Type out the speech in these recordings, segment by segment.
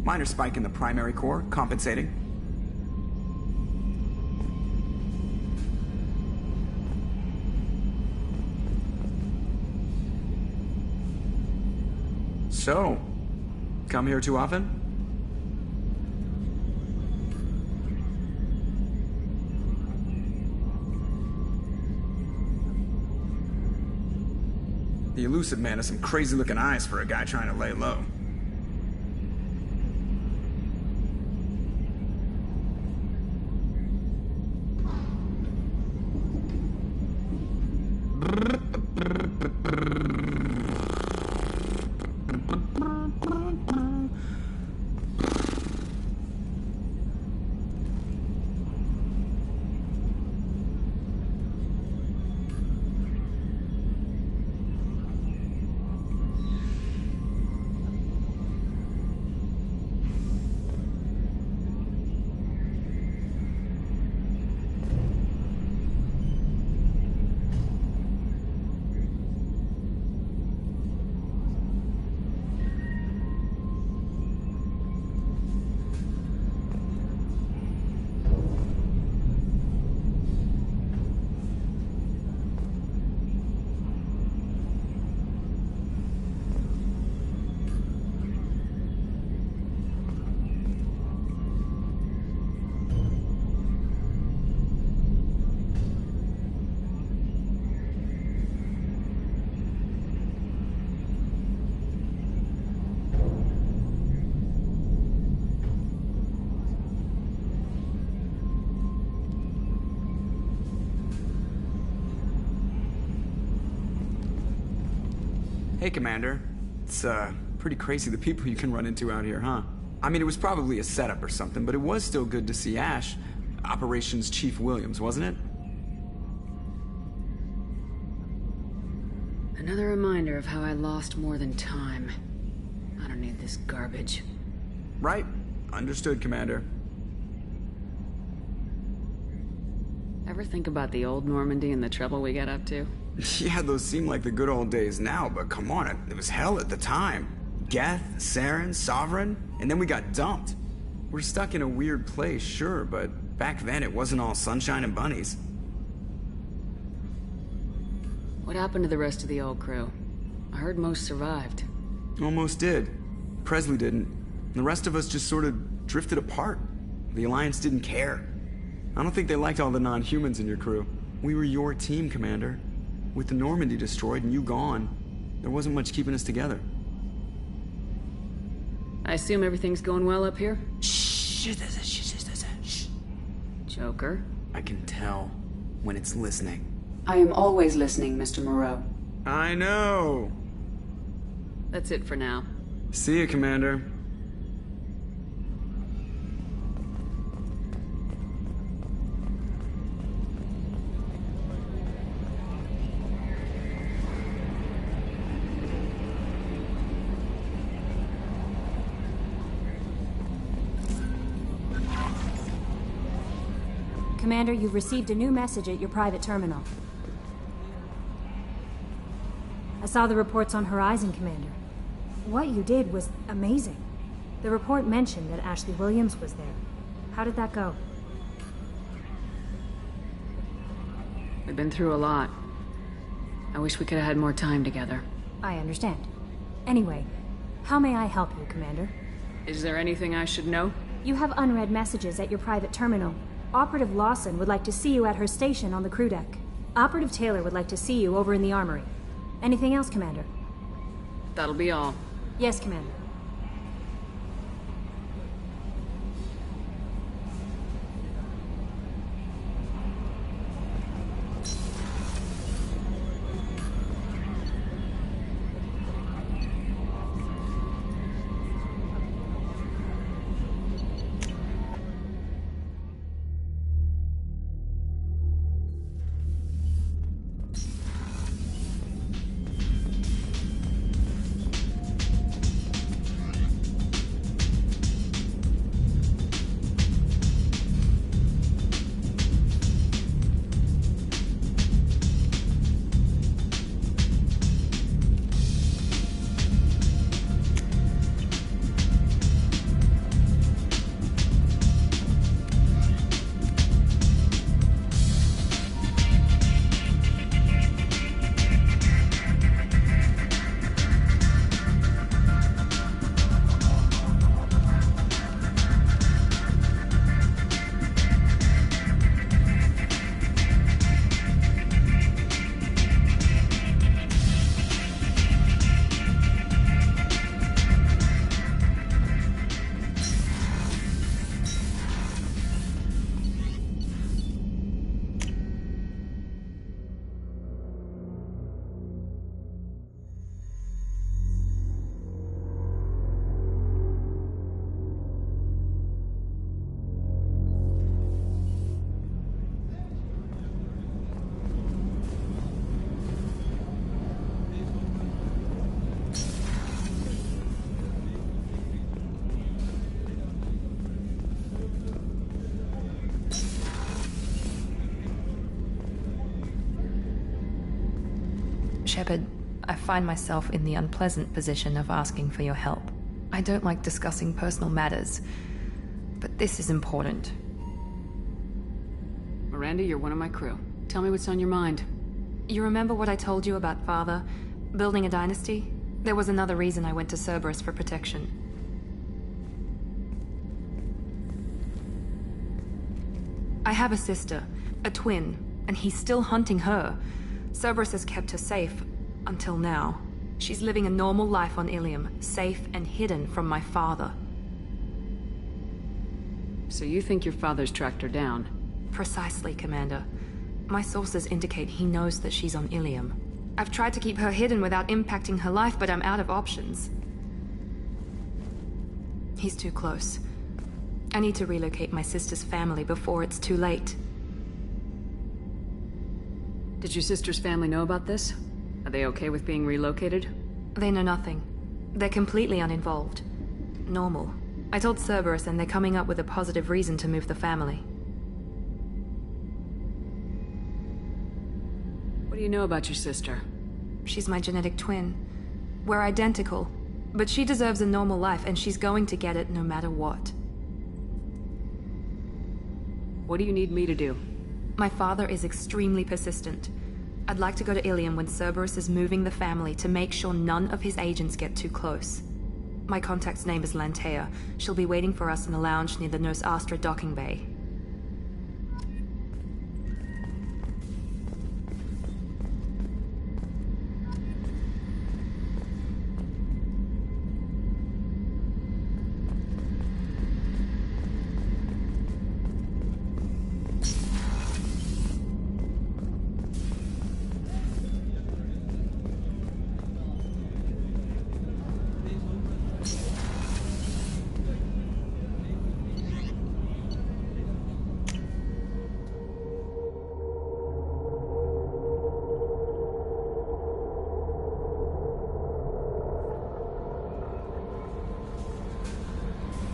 Minor spike in the primary core, compensating. So, come here too often? The elusive man has some crazy-looking eyes for a guy trying to lay low. Hey, Commander. It's, pretty crazy the people you can run into out here, huh? I mean, it was probably a setup or something, but it was still good to see Ash. Operations Chief Williams, wasn't it? Another reminder of how I lost more than time. I don't need this garbage. Right. Understood, Commander. Ever think about the old Normandy and the trouble we got up to? Yeah, those seem like the good old days now, but come on, it was hell at the time. Geth, Saren, Sovereign, and then we got dumped. We're stuck in a weird place, sure, but back then it wasn't all sunshine and bunnies. What happened to the rest of the old crew? I heard most survived. Almost did. Presley didn't. The rest of us just sort of drifted apart. The Alliance didn't care. I don't think they liked all the non-humans in your crew. We were your team, Commander. With the Normandy destroyed and you gone, there wasn't much keeping us together. I assume everything's going well up here? Shh. Joker? I can tell when it's listening. I am always listening, Mr. Moreau. I know. That's it for now. See you, Commander. Commander, you've received a new message at your private terminal. I saw the reports on Horizon, Commander. What you did was amazing. The report mentioned that Ashley Williams was there. How did that go? We've been through a lot. I wish we could have had more time together. I understand. Anyway, how may I help you, Commander? Is there anything I should know? You have unread messages at your private terminal. Operative Lawson would like to see you at her station on the crew deck. Operative Taylor would like to see you over in the armory. Anything else, Commander? That'll be all. Yes, Commander. Shepard, I find myself in the unpleasant position of asking for your help. I don't like discussing personal matters, but this is important. Miranda, you're one of my crew. Tell me what's on your mind. You remember what I told you about Father? Building a dynasty? There was another reason I went to Cerberus for protection. I have a sister, a twin, and he's still hunting her. Cerberus has kept her safe, until now. She's living a normal life on Ilium, safe and hidden from my father. So you think your father's tracked her down? Precisely, Commander. My sources indicate he knows that she's on Ilium. I've tried to keep her hidden without impacting her life, but I'm out of options. He's too close. I need to relocate my sister's family before it's too late. Did your sister's family know about this? Are they okay with being relocated? They know nothing. They're completely uninvolved. Normal. I told Cerberus and they're coming up with a positive reason to move the family. What do you know about your sister? She's my genetic twin. We're identical, but she deserves a normal life and she's going to get it no matter what. What do you need me to do? My father is extremely persistent. I'd like to go to Ilium when Cerberus is moving the family to make sure none of his agents get too close. My contact's name is Lantea. She'll be waiting for us in the lounge near the Nos Astra docking bay.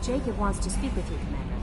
Jacob wants to speak with you, Commander.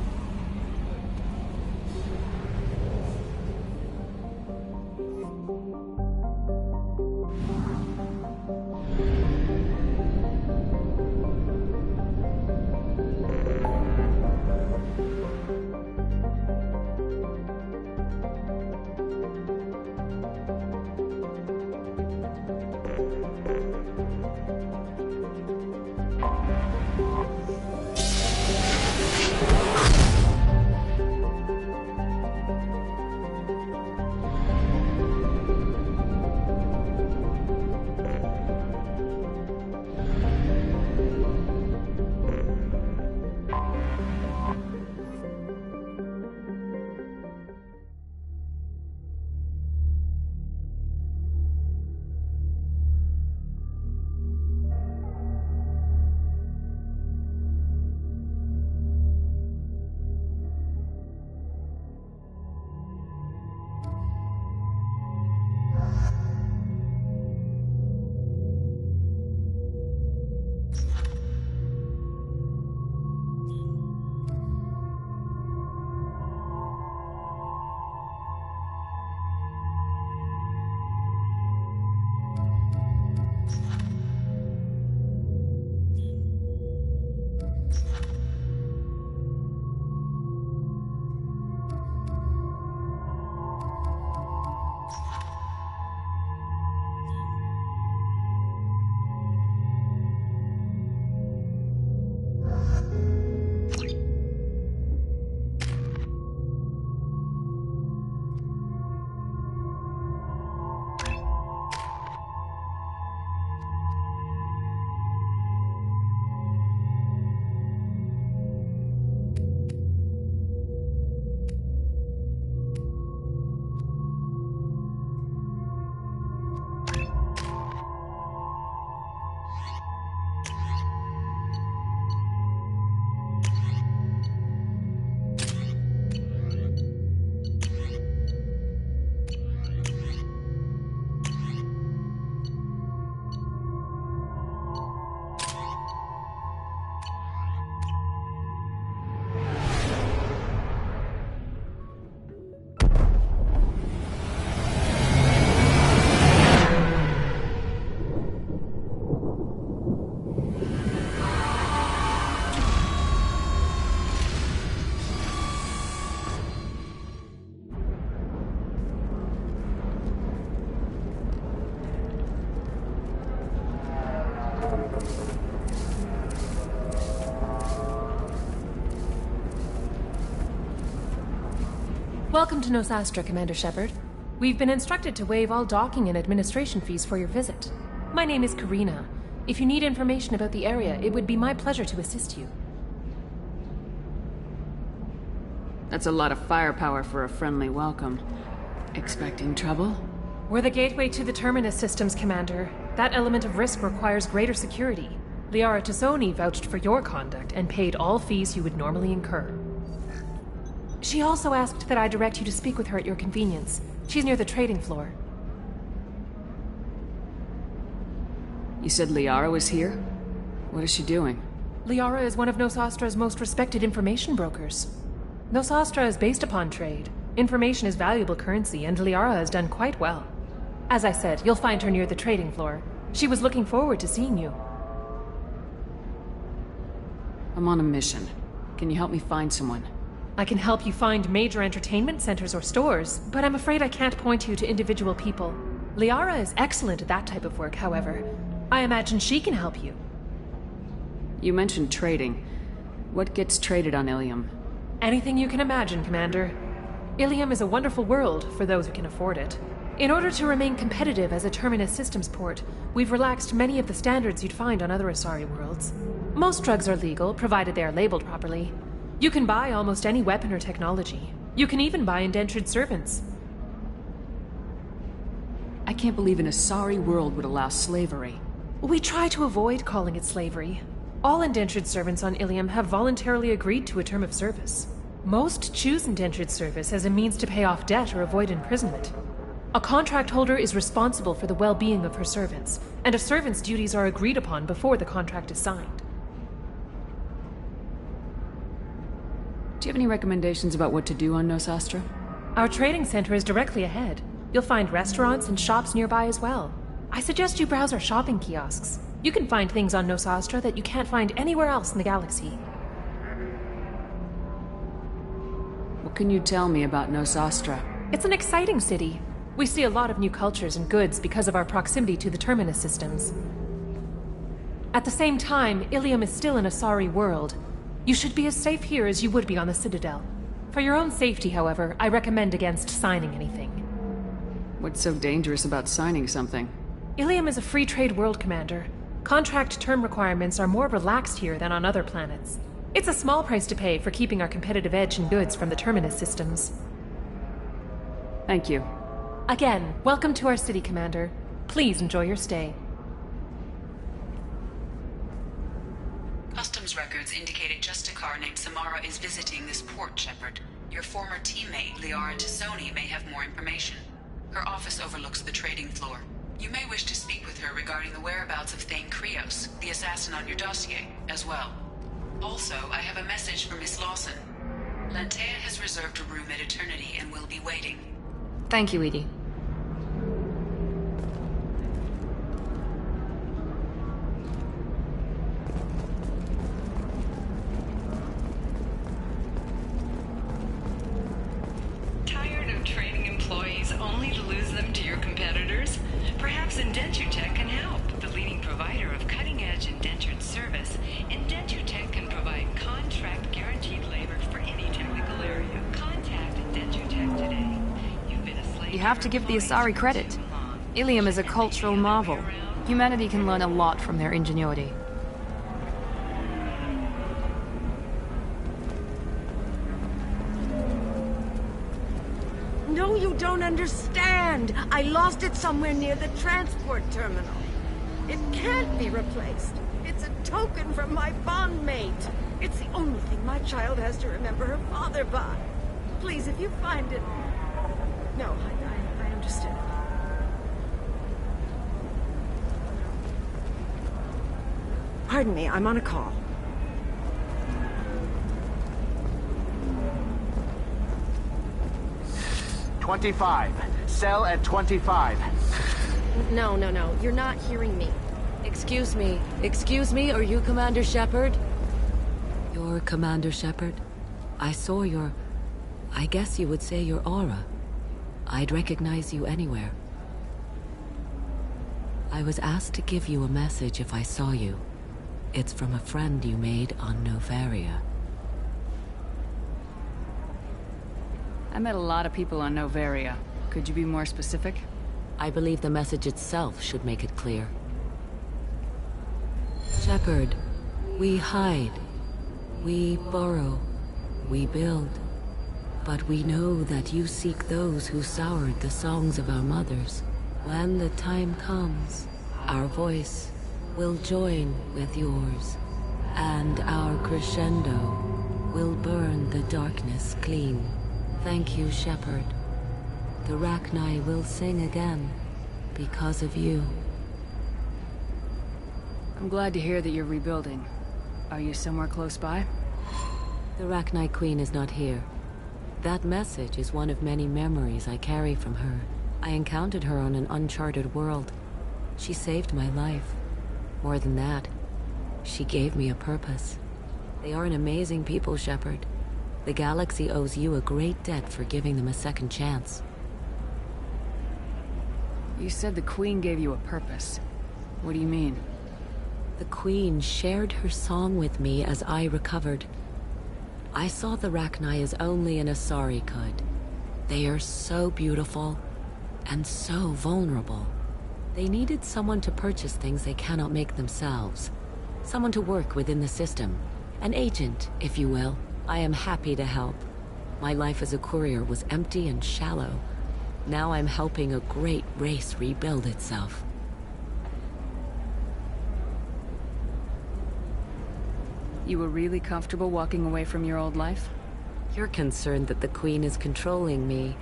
Welcome to Nosastra, Commander Shepard. We've been instructed to waive all docking and administration fees for your visit. My name is Karina. If you need information about the area, it would be my pleasure to assist you. That's a lot of firepower for a friendly welcome. Expecting trouble? We're the gateway to the Terminus systems, Commander. That element of risk requires greater security. Liara Tassoni vouched for your conduct and paid all fees you would normally incur. She also asked that I direct you to speak with her at your convenience. She's near the trading floor. You said Liara was here? What is she doing? Liara is one of Nosastra's most respected information brokers. Nosastra is based upon trade. Information is valuable currency, and Liara has done quite well. As I said, you'll find her near the trading floor. She was looking forward to seeing you. I'm on a mission. Can you help me find someone? I can help you find major entertainment centers or stores, but I'm afraid I can't point you to individual people. Liara is excellent at that type of work, however. I imagine she can help you. You mentioned trading. What gets traded on Ilium? Anything you can imagine, Commander. Ilium is a wonderful world for those who can afford it. In order to remain competitive as a Terminus systems port, we've relaxed many of the standards you'd find on other Asari worlds. Most drugs are legal, provided they are labeled properly. You can buy almost any weapon or technology. You can even buy indentured servants. I can't believe an Asari world would allow slavery. We try to avoid calling it slavery. All indentured servants on Ilium have voluntarily agreed to a term of service. Most choose indentured service as a means to pay off debt or avoid imprisonment. A contract holder is responsible for the well-being of her servants, and a servant's duties are agreed upon before the contract is signed. Do you have any recommendations about what to do on Nosastra? Our trading center is directly ahead. You'll find restaurants and shops nearby as well. I suggest you browse our shopping kiosks. You can find things on Nosastra that you can't find anywhere else in the galaxy. What can you tell me about Nosastra? It's an exciting city. We see a lot of new cultures and goods because of our proximity to the Terminus systems. At the same time, Ilium is still an Asari world. You should be as safe here as you would be on the Citadel. For your own safety, however, I recommend against signing anything. What's so dangerous about signing something? Ilium is a free trade world, Commander. Contract term requirements are more relaxed here than on other planets. It's a small price to pay for keeping our competitive edge in goods from the Terminus systems. Thank you. Again, welcome to our city, Commander. Please enjoy your stay. Customs records indicated just a car named Samara is visiting this port, Shepard. Your former teammate, Liara Tassoni, may have more information. Her office overlooks the trading floor. You may wish to speak with her regarding the whereabouts of Thane Krios, the assassin on your dossier, as well. Also, I have a message for Miss Lawson. Lantea has reserved a room at Eternity and will be waiting. Thank you, Edie. Tired of training employees only to lose them to your competitors? Perhaps Indentutech can help. The leading provider of cutting-edge indentured service, Indentutech can provide contract-guaranteed labor for any technical area. Contact Indentutech today. You've been a slave. You have to give the Asari credit. Ilium is a cultural marvel. Humanity can learn a lot from their ingenuity. No, you don't understand. I lost it somewhere near the transport terminal. It can't be replaced. It's a token from my bondmate. It's the only thing my child has to remember her father by. Please, if you find it... No, I understand. Pardon me, I'm on a call. "25. Cell at 25. No, you're not hearing me. Excuse me, are you Commander Shepard? You're Commander Shepard? I saw your... I guess you would say your aura. I'd recognize you anywhere. I was asked to give you a message if I saw you. It's from a friend you made on Novaria. I met a lot of people on Noveria. Could you be more specific? I believe the message itself should make it clear. Shepard, we hide. We borrow. We build. But we know that you seek those who soured the songs of our mothers. When the time comes, our voice will join with yours, and our crescendo will burn the darkness clean. Thank you, Shepard. The Rachni will sing again because of you. I'm glad to hear that you're rebuilding. Are you somewhere close by? The Rachni Queen is not here. That message is one of many memories I carry from her. I encountered her on an uncharted world. She saved my life. More than that, she gave me a purpose. They are an amazing people, Shepard. The galaxy owes you a great debt for giving them a second chance. You said the Queen gave you a purpose. What do you mean? The Queen shared her song with me as I recovered. I saw the Rachni as only an Asari could. They are so beautiful and so vulnerable. They needed someone to purchase things they cannot make themselves. Someone to work within the system. An agent, if you will. I am happy to help. My life as a courier was empty and shallow. Now I'm helping a great race rebuild itself. You were really comfortable walking away from your old life? You're concerned that the Queen is controlling me.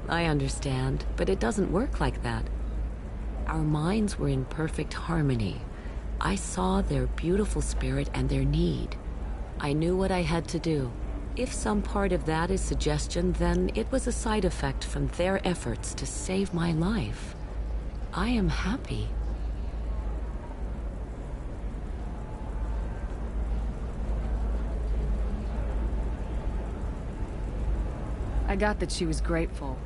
I understand, but it doesn't work like that. Our minds were in perfect harmony. I saw their beautiful spirit and their need. I knew what I had to do. If some part of that is suggestion, then it was a side effect from their efforts to save my life. I am happy. I got that she was grateful.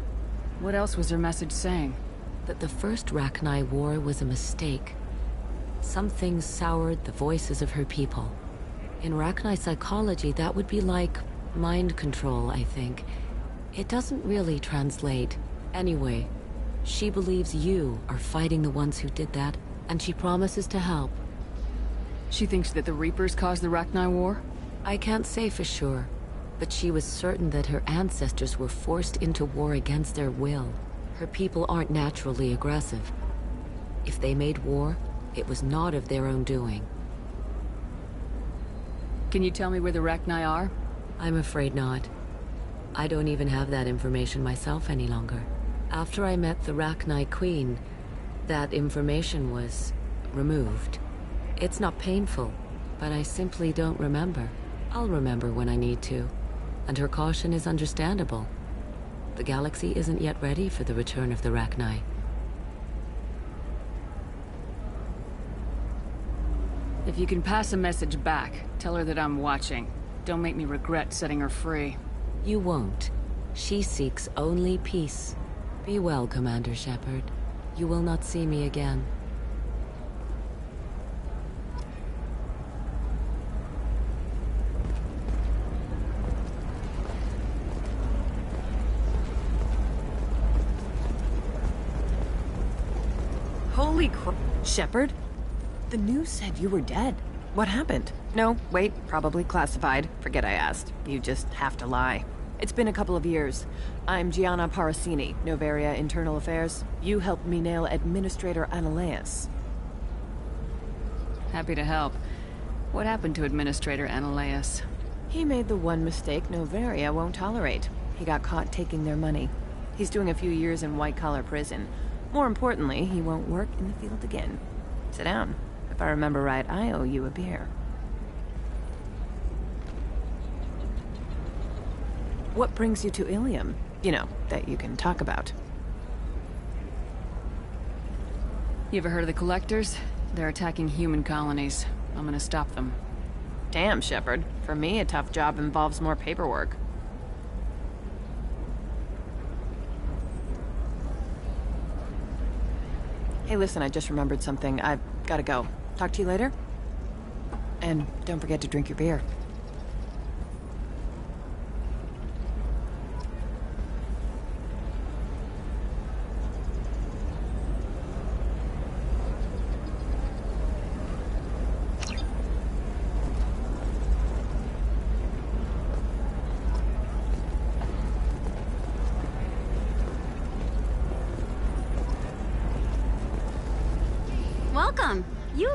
What else was her message saying? That the first Rachni War was a mistake. Some things soured the voices of her people. In Rachni psychology, that would be like mind control, I think. It doesn't really translate. Anyway, she believes you are fighting the ones who did that, and she promises to help. She thinks that the Reapers caused the Rachni War? I can't say for sure, but she was certain that her ancestors were forced into war against their will. Her people aren't naturally aggressive. If they made war, it was not of their own doing. Can you tell me where the Rachni are? I'm afraid not. I don't even have that information myself any longer. After I met the Rachni Queen, that information was removed. It's not painful, but I simply don't remember. I'll remember when I need to, and her caution is understandable. The galaxy isn't yet ready for the return of the Rachni. If you can pass a message back, tell her that I'm watching. Don't make me regret setting her free. You won't. She seeks only peace. Be well, Commander Shepard. You will not see me again. Holy crap. Shepard? The news said you were dead. What happened? No, wait, probably classified. Forget I asked. You just have to lie. It's been a couple of years. I'm Gianna Parasini, Noveria Internal Affairs. You helped me nail Administrator Analeas. Happy to help. What happened to Administrator Analeas? He made the one mistake Noveria won't tolerate. He got caught taking their money. He's doing a few years in white-collar prison. More importantly, he won't work in the field again. Sit down. If I remember right, I owe you a beer. What brings you to Ilium? You know, that you can talk about. You ever heard of the Collectors? They're attacking human colonies. I'm gonna stop them. Damn, Shepard. For me, a tough job involves more paperwork. Hey, listen, I just remembered something. I've gotta go. Talk to you later? And don't forget to drink your beer.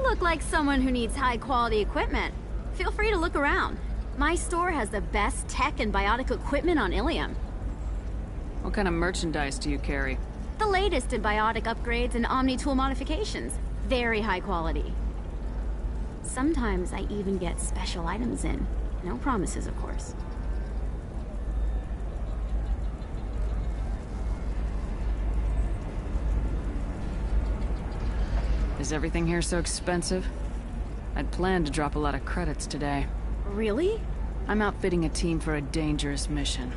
look like someone who needs high-quality equipment. Feel free to look around. My store has the best tech and biotic equipment on Ilium. What kind of merchandise do you carry? The latest in biotic upgrades and Omni-tool modifications. Very high quality. Sometimes I even get special items in. No promises, of course. Is everything here so expensive? I'd planned to drop a lot of credits today. Really? I'm outfitting a team for a dangerous mission.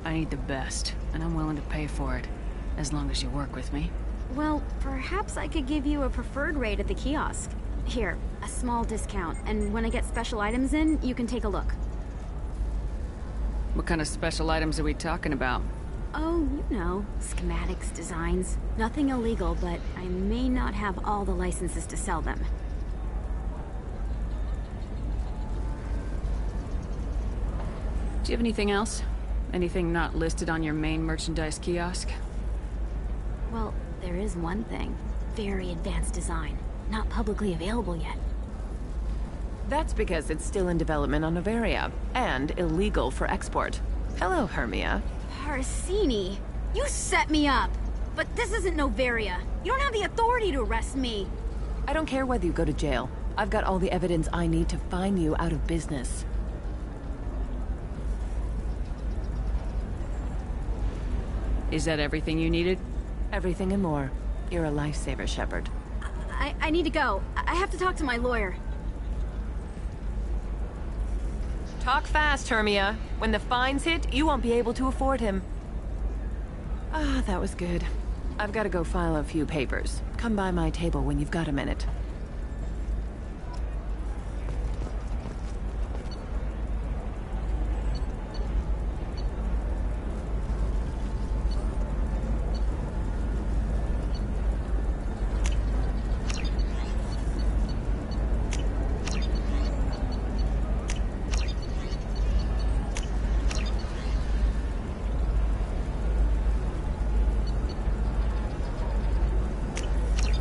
I need the best, and I'm willing to pay for it, as long as you work with me. Well, perhaps I could give you a preferred rate at the kiosk. Here, a small discount, and when I get special items in, you can take a look. What kind of special items are we talking about? Oh, you know, schematics, designs. Nothing illegal, but I may not have all the licenses to sell them. Do you have anything else? Anything not listed on your main merchandise kiosk? Well, there is one thing. Very advanced design. Not publicly available yet. That's because it's still in development on Novaria, and illegal for export. Hello, Hermia. Parsini, you set me up! But this isn't Novaria. You don't have the authority to arrest me. I don't care whether you go to jail. I've got all the evidence I need to find you out of business. Is that everything you needed? Everything and more. You're a lifesaver, Shepard. I need to go. I have to talk to my lawyer. Talk fast, Hermia. When the fines hit, you won't be able to afford him. Ah, that was good. I've got to go file a few papers. Come by my table when you've got a minute.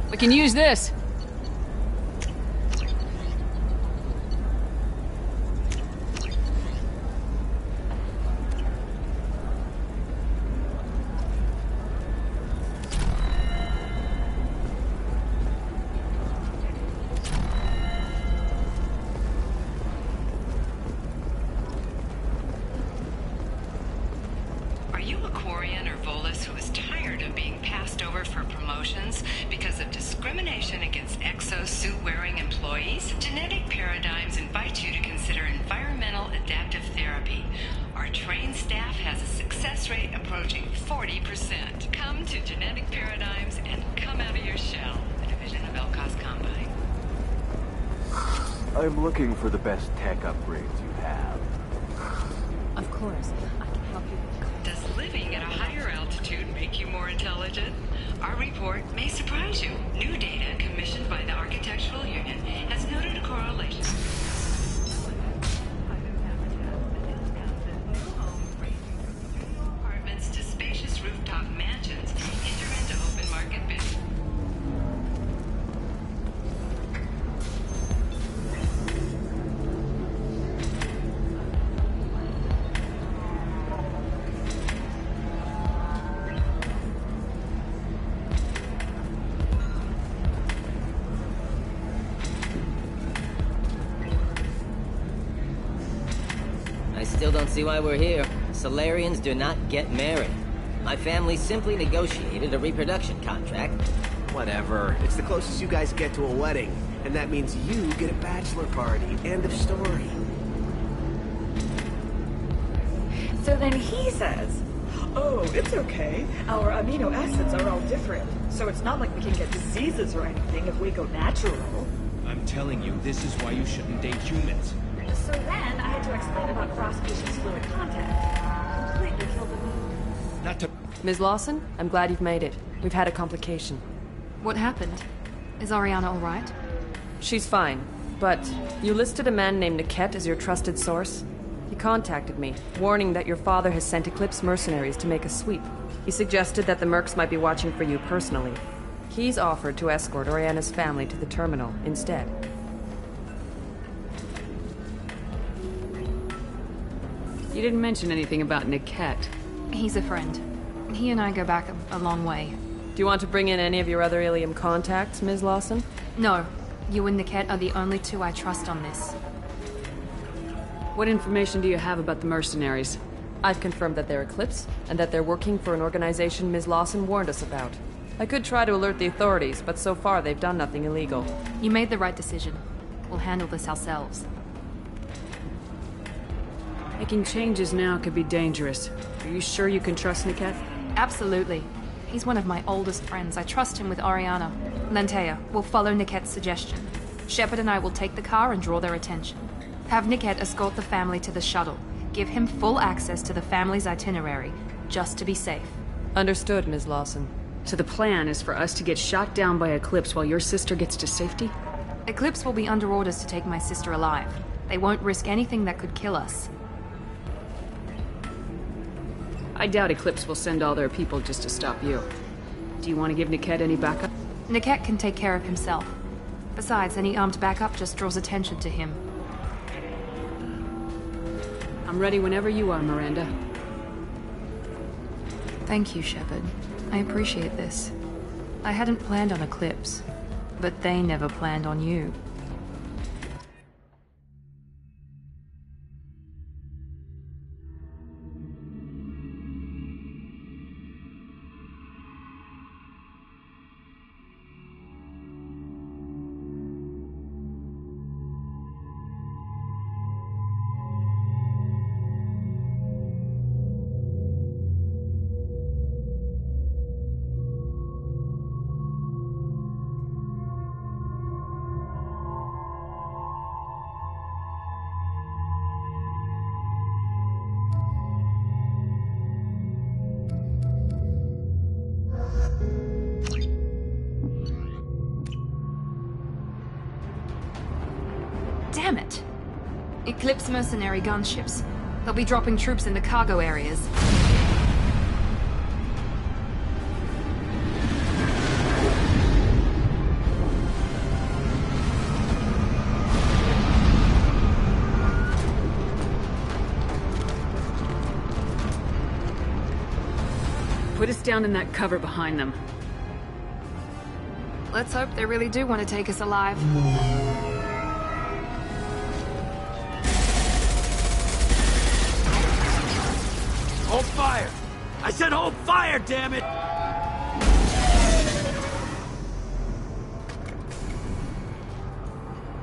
We can use this. Are you a Quarian or Volus who is tired of being passed over for promotions because of discrimination against exosuit-wearing employees? Genetic Paradigms invites you to consider environmental adaptive therapy. Our trained staff has a success rate approaching 40%. Come to Genetic Paradigms and come out of your shell. A division of Elcos Combine. I'm looking for the best tech upgrades you have. Of course. I can help you. Does living at a higher altitude make you more intelligent? Our report may surprise you. New data commissioned by the Architectural Union has noted a correlation. Apartments to spacious rooftop mansions enter into open market bidding. I still don't see why we're here. Solarians do not get married. My family simply negotiated a reproduction contract. Whatever. It's the closest you guys get to a wedding. And that means you get a bachelor party. End of story. So then he says, oh, it's okay. Our amino acids are all different. So it's not like we can get diseases or anything if we go natural. I'm telling you, this is why you shouldn't date humans. So then I had to explain about cross-species fluid contact. Completely killed the mood. Not to... Ms. Lawson, I'm glad you've made it. We've had a complication. What happened? Is Ariana all right? She's fine, but you listed a man named Niket as your trusted source. He contacted me, warning that your father has sent Eclipse mercenaries to make a sweep. He suggested that the mercs might be watching for you personally. He's offered to escort Oriana's family to the terminal instead. You didn't mention anything about Niket. He's a friend. He and I go back a long way. Do you want to bring in any of your other Ilium contacts, Ms. Lawson? No. You and Niket are the only two I trust on this. What information do you have about the mercenaries? I've confirmed that they're Eclipse, and that they're working for an organization Ms. Lawson warned us about. I could try to alert the authorities, but so far they've done nothing illegal. You made the right decision. We'll handle this ourselves. Making changes now could be dangerous. Are you sure you can trust Niket? Absolutely. He's one of my oldest friends. I trust him with Oriana. Lantea, we'll follow Niket's suggestion. Shepard and I will take the car and draw their attention. Have Niket escort the family to the shuttle. Give him full access to the family's itinerary, just to be safe. Understood, Ms. Lawson. So the plan is for us to get shot down by Eclipse while your sister gets to safety? Eclipse will be under orders to take my sister alive. They won't risk anything that could kill us. I doubt Eclipse will send all their people just to stop you. Do you want to give Niket any backup? Niket can take care of himself. Besides, any armed backup just draws attention to him. I'm ready whenever you are, Miranda. Thank you, Shepard. I appreciate this. I hadn't planned on Eclipse, but they never planned on you. Damn it! Eclipse mercenary gunships. They'll be dropping troops in the cargo areas. Put us down in that cover behind them. Let's hope they really do want to take us alive. Hold fire! I said hold fire, damn it!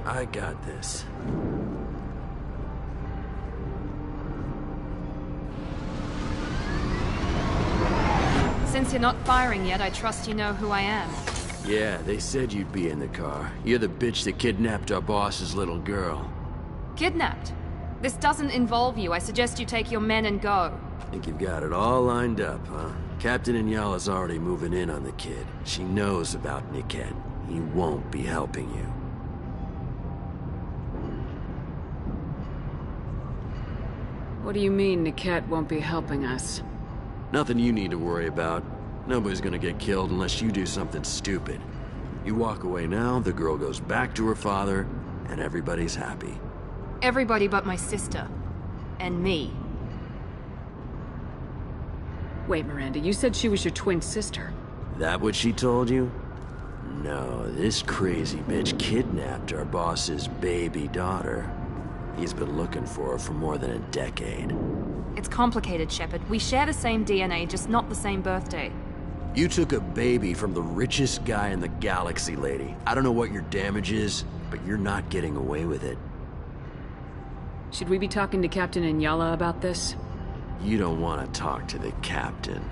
I got this. Since you're not firing yet, I trust you know who I am. Yeah, they said you'd be in the car. You're the bitch that kidnapped our boss's little girl. Kidnapped? This doesn't involve you. I suggest you take your men and go. Think you've got it all lined up, huh? Captain Inyala's already moving in on the kid. She knows about Niket. He won't be helping you. What do you mean Niket won't be helping us? Nothing you need to worry about. Nobody's gonna get killed unless you do something stupid. You walk away now, the girl goes back to her father, and everybody's happy. Everybody but my sister. And me. Wait, Miranda, you said she was your twin sister. That what she told you? No, this crazy bitch kidnapped our boss's baby daughter. He's been looking for her for more than a decade. It's complicated, Shepard. We share the same DNA, just not the same birthday. You took a baby from the richest guy in the galaxy, lady. I don't know what your damage is, but you're not getting away with it. Should we be talking to Captain Inyala about this? You don't want to talk to the captain.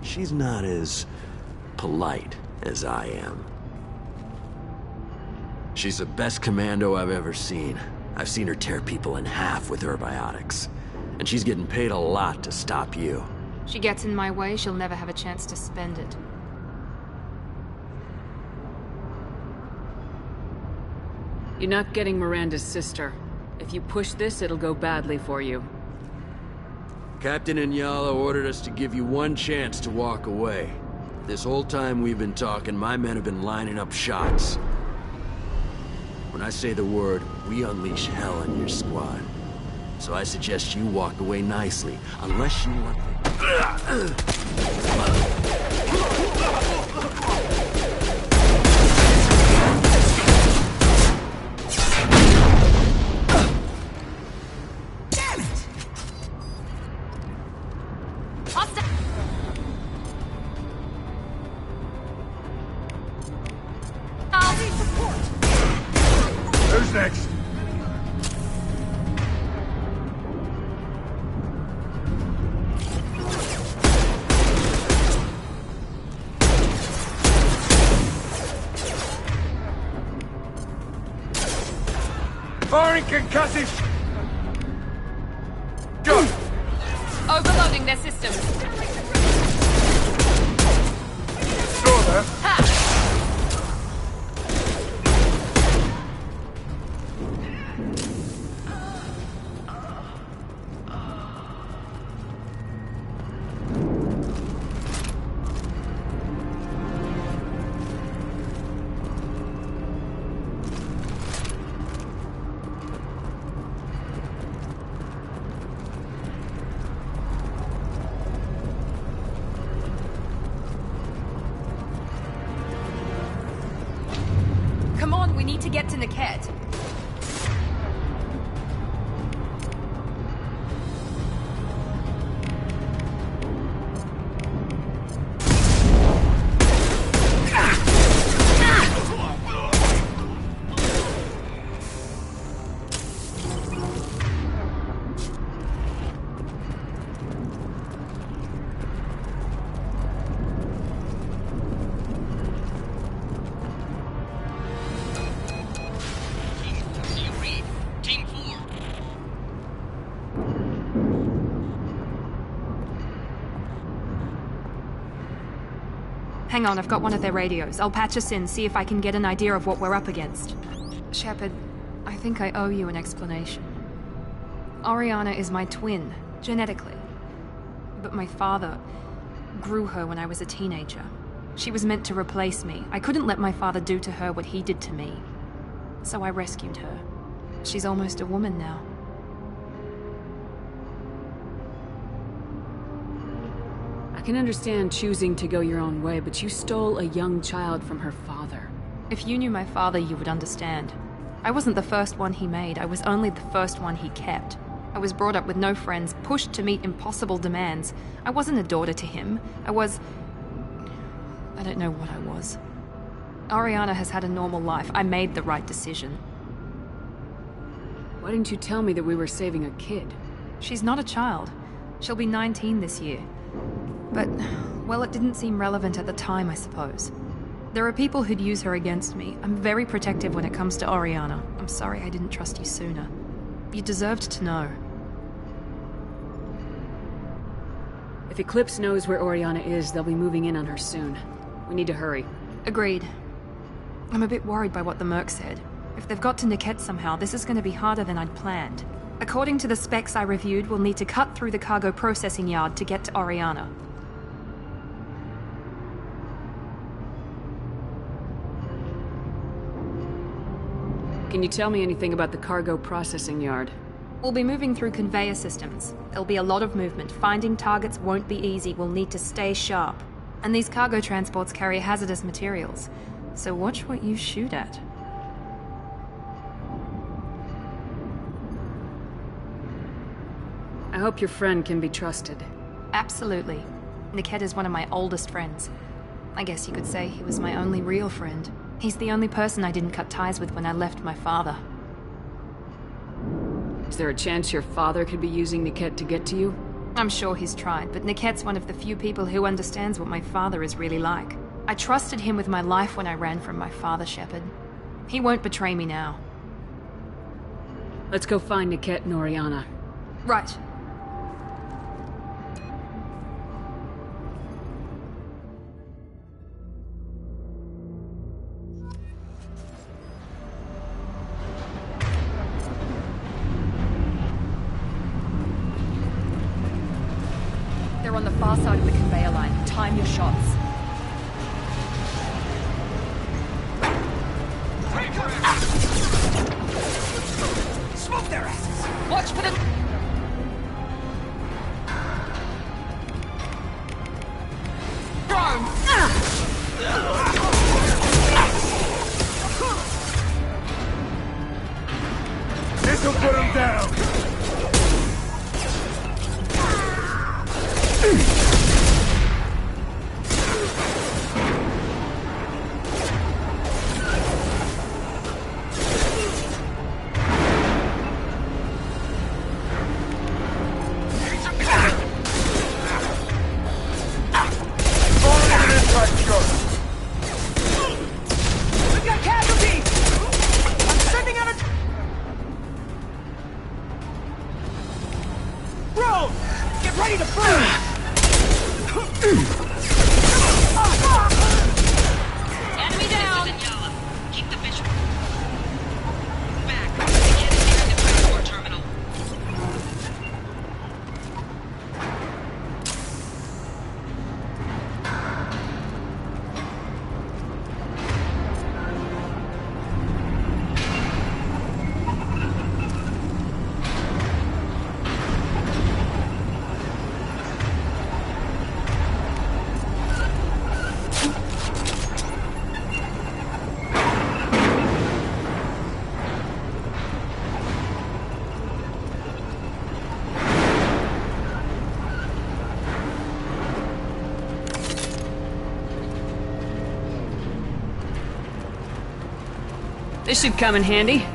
She's not as polite as I am. She's the best commando I've ever seen. I've seen her tear people in half with her biotics. And she's getting paid a lot to stop you. She gets in my way, she'll never have a chance to spend it. You're not getting Miranda's sister. If you push this, it'll go badly for you. Captain Inyala ordered us to give you one chance to walk away. This whole time we've been talking, my men have been lining up shots. When I say the word, we unleash hell on your squad. So I suggest you walk away nicely, unless you want... Who's next? Firing concussive! Go! Overloading their systems. Saw that. Ha! Come on, we need to get to Niket. Hang on, I've got one of their radios. I'll patch us in, see if I can get an idea of what we're up against. Shepard, I think I owe you an explanation. Oriana is my twin, genetically. But my father grew her when I was a teenager. She was meant to replace me. I couldn't let my father do to her what he did to me. So I rescued her. She's almost a woman now. I can understand choosing to go your own way, but you stole a young child from her father. If you knew my father, you would understand. I wasn't the first one he made, I was only the first one he kept. I was brought up with no friends, pushed to meet impossible demands. I wasn't a daughter to him. I don't know what I was. Oriana has had a normal life. I made the right decision. Why didn't you tell me that we were saving a kid? She's not a child. She'll be 19 this year. But, well, it didn't seem relevant at the time, I suppose. There are people who'd use her against me. I'm very protective when it comes to Oriana. I'm sorry I didn't trust you sooner. You deserved to know. If Eclipse knows where Oriana is, they'll be moving in on her soon. We need to hurry. Agreed. I'm a bit worried by what the Merc said. If they've got to Niket somehow, this is going to be harder than I'd planned. According to the specs I reviewed, we'll need to cut through the cargo processing yard to get to Oriana. Can you tell me anything about the cargo processing yard? We'll be moving through conveyor systems. There'll be a lot of movement. Finding targets won't be easy. We'll need to stay sharp. And these cargo transports carry hazardous materials. So watch what you shoot at. I hope your friend can be trusted. Absolutely. Niket is one of my oldest friends. I guess you could say he was my only real friend. He's the only person I didn't cut ties with when I left my father. Is there a chance your father could be using Niket to get to you? I'm sure he's tried, but Niket's one of the few people who understands what my father is really like. I trusted him with my life when I ran from my father, Shepard. He won't betray me now. Let's go find Niket and Oriana. Right. They're on the far side of the conveyor line. Time your shots. Off their asses! Watch for the... This'll put him down! We've got casualties! I'm sending out a... Bro! Get ready to burn! Enemy down! Keep the visual. Back. The enemy in the transport terminal. This should come in handy.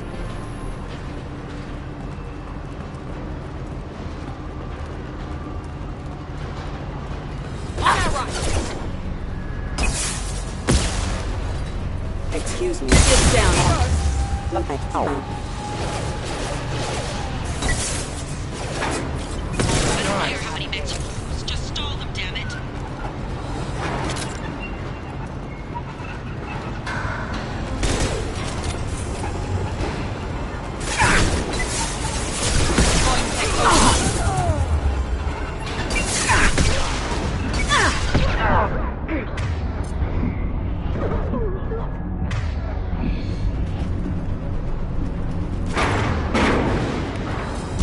Excuse me. Sit down. Okay. I don't care how many mechs you lose. Just stall them, damn it.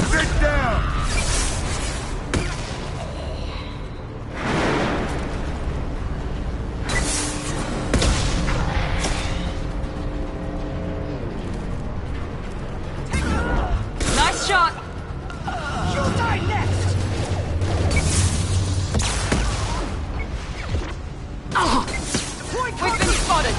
Sit down! Nice shot. You'll die next! We've been spotted!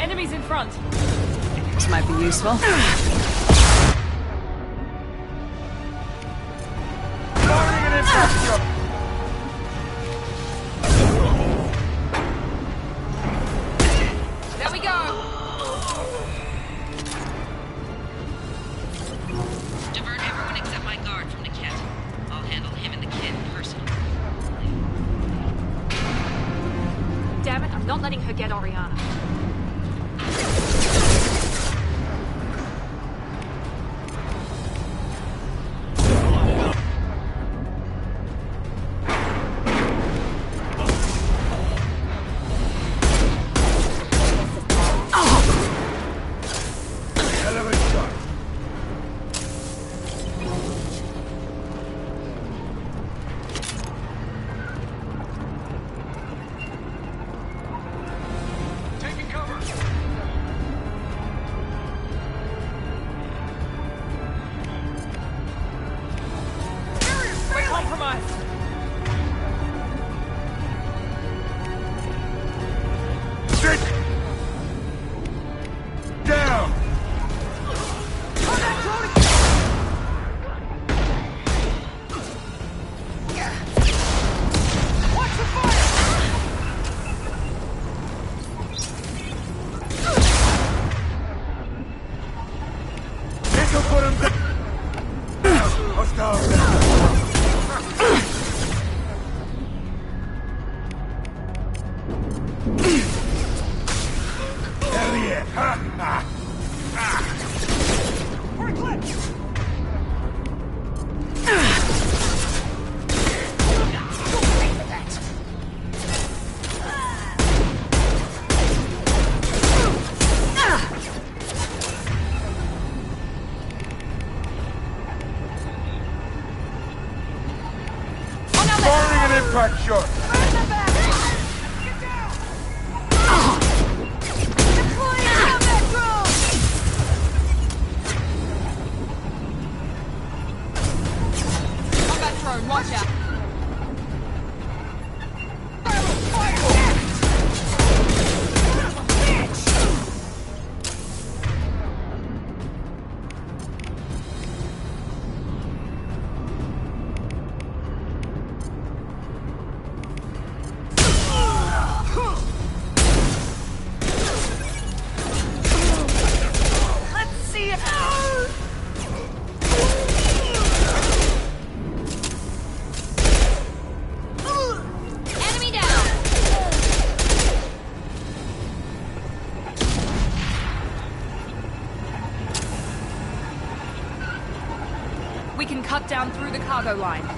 Enemies in front. This might be useful. Firing an infrastructure! There we go! Divert everyone except my guard from the kit. I'll handle him and the kid personally. Damn it, I'm not letting her get Oriana. Hell of a shot! Taking compromised! Sit down! Watch the fire! This'll put him down! Hostile down! Hell yeah! Ha ha! We're eclipsed! Firing an impact shot! Watch out! Let's see it! Enemy down! We can cut down through the cargo line.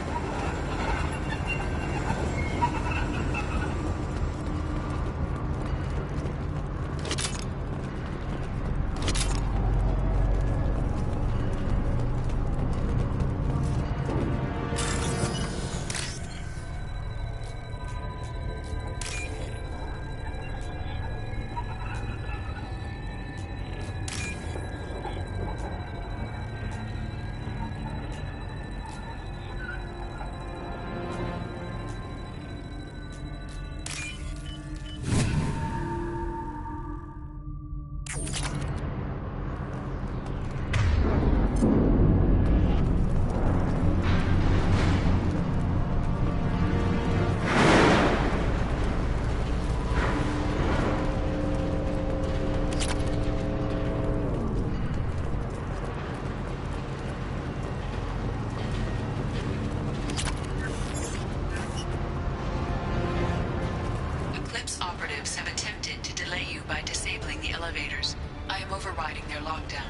Eclipse operatives have attempted to delay you by disabling the elevators. I am overriding their lockdown.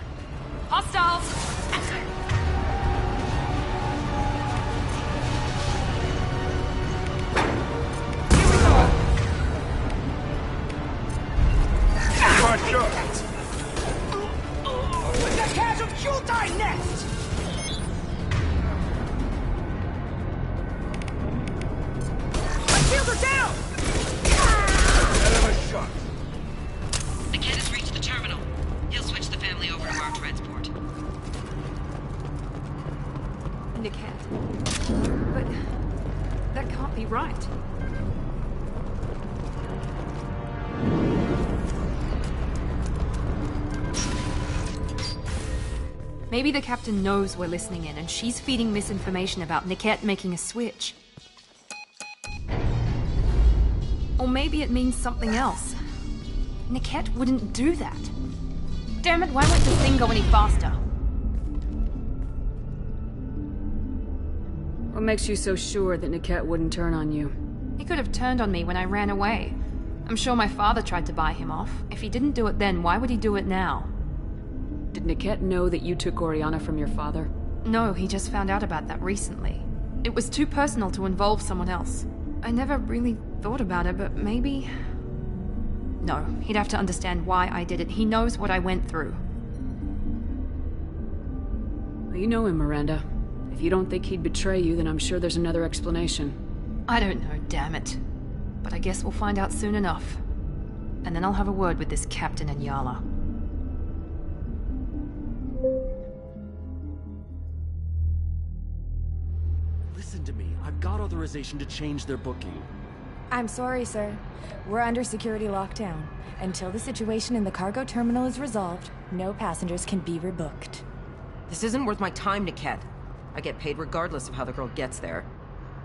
Hostiles! Watch out! The casualty will die next! My shields are down! Hell of a shot! The kid has reached the terminal. He'll switch the family over to our transport. Niket. But that can't be right. Maybe the captain knows we're listening in and she's feeding misinformation about Niket making a switch. Or maybe it means something else. Niket wouldn't do that. Damn it, why won't the thing go any faster? What makes you so sure that Niket wouldn't turn on you? He could have turned on me when I ran away. I'm sure my father tried to buy him off. If he didn't do it then, why would he do it now? Did Niket know that you took Oriana from your father? No, he just found out about that recently. It was too personal to involve someone else. I never really thought about it, but maybe... No, he'd have to understand why I did it. He knows what I went through. Well, you know him, Miranda. If you don't think he'd betray you, then I'm sure there's another explanation. I don't know, damn it. But I guess we'll find out soon enough. And then I'll have a word with this captain and Yala. Listen to me. I've got authorization to change their booking. I'm sorry, sir. We're under security lockdown. Until the situation in the cargo terminal is resolved, no passengers can be rebooked. This isn't worth my time, Niket. I get paid regardless of how the girl gets there.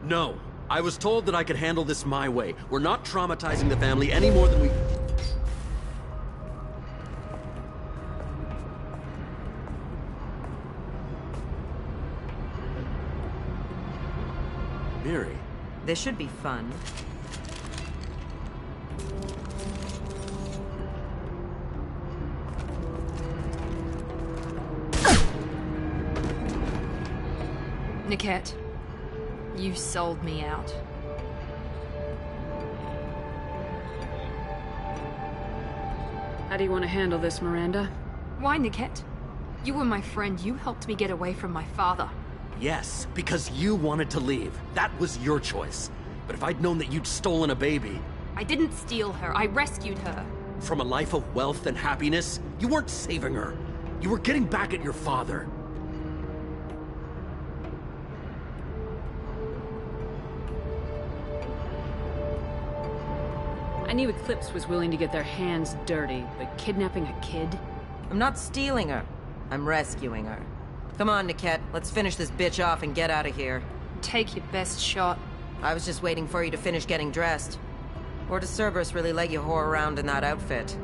No. I was told that I could handle this my way. We're not traumatizing the family any more than we... Miri. This should be fun. Niket, you sold me out. How do you want to handle this, Miranda? Why, Niket? You were my friend. You helped me get away from my father. Yes, because you wanted to leave. That was your choice. But if I'd known that you'd stolen a baby... I didn't steal her. I rescued her. From a life of wealth and happiness, you weren't saving her. You were getting back at your father. I knew Eclipse was willing to get their hands dirty, but kidnapping a kid? I'm not stealing her. I'm rescuing her. Come on, Niket. Let's finish this bitch off and get out of here. Take your best shot. I was just waiting for you to finish getting dressed. Or does Cerberus really let you whore around in that outfit?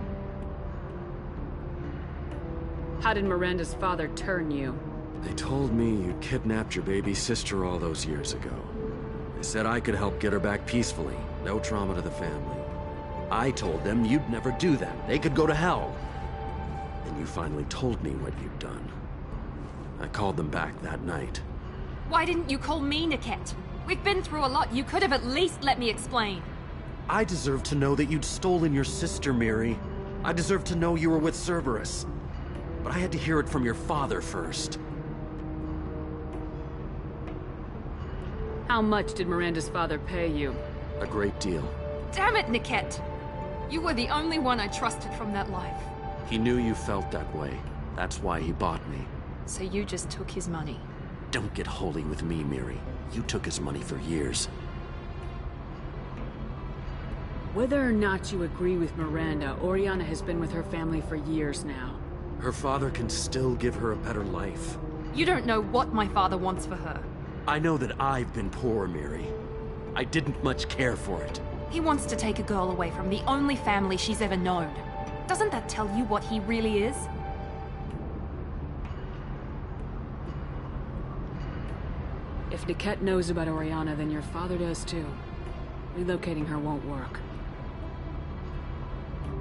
How did Miranda's father turn you? They told me you kidnapped your baby sister all those years ago. They said I could help get her back peacefully. No trauma to the family. I told them you'd never do that. They could go to hell. Then you finally told me what you'd done. I called them back that night. Why didn't you call me, Niket? We've been through a lot. You could have at least let me explain. I deserve to know that you'd stolen your sister, Miri. I deserve to know you were with Cerberus. But I had to hear it from your father first. How much did Miranda's father pay you? A great deal. Damn it, Niket! You were the only one I trusted from that life. He knew you felt that way. That's why he bought me. So you just took his money? Don't get holy with me, Miri. You took his money for years. Whether or not you agree with Miranda, Oriana has been with her family for years now. Her father can still give her a better life. You don't know what my father wants for her. I know that I've been poor, Miri. I didn't much care for it. He wants to take a girl away from the only family she's ever known. Doesn't that tell you what he really is? If Niket knows about Oriana, then your father does too. Relocating her won't work.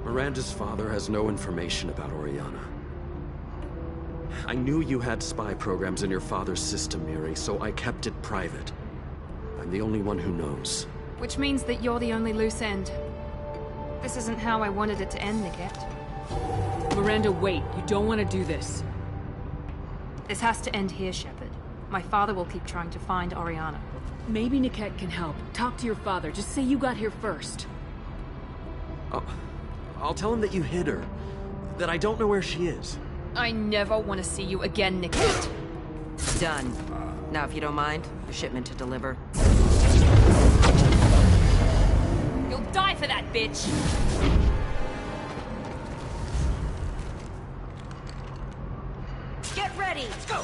Miranda's father has no information about Oriana. I knew you had spy programs in your father's system, Miri, so I kept it private. I'm the only one who knows. Which means that you're the only loose end. This isn't how I wanted it to end, Niket. Miranda, wait. You don't want to do this. This has to end here, Shepard. My father will keep trying to find Oriana. Maybe Niket can help. Talk to your father. Just say you got here first. I'll tell him that you hid her. That I don't know where she is. I never want to see you again, Niket. Done. Now, if you don't mind, a shipment to deliver. You'll die for that, bitch! Get ready! Let's go!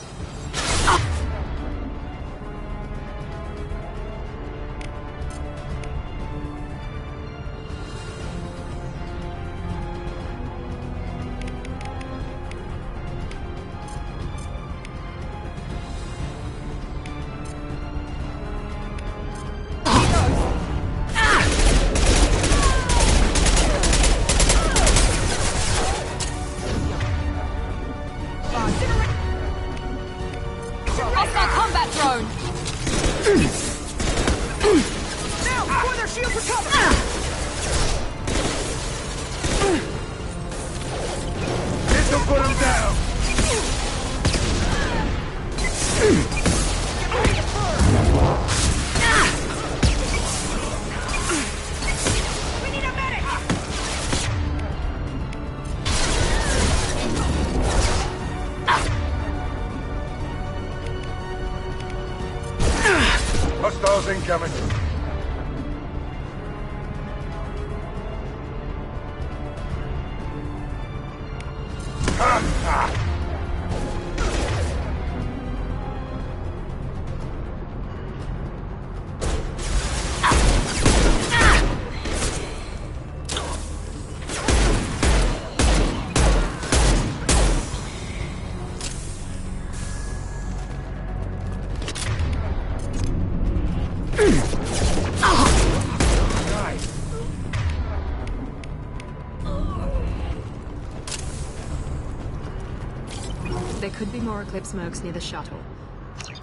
Hostiles incoming. Ha ha! There could be more Eclipse mercs near the shuttle.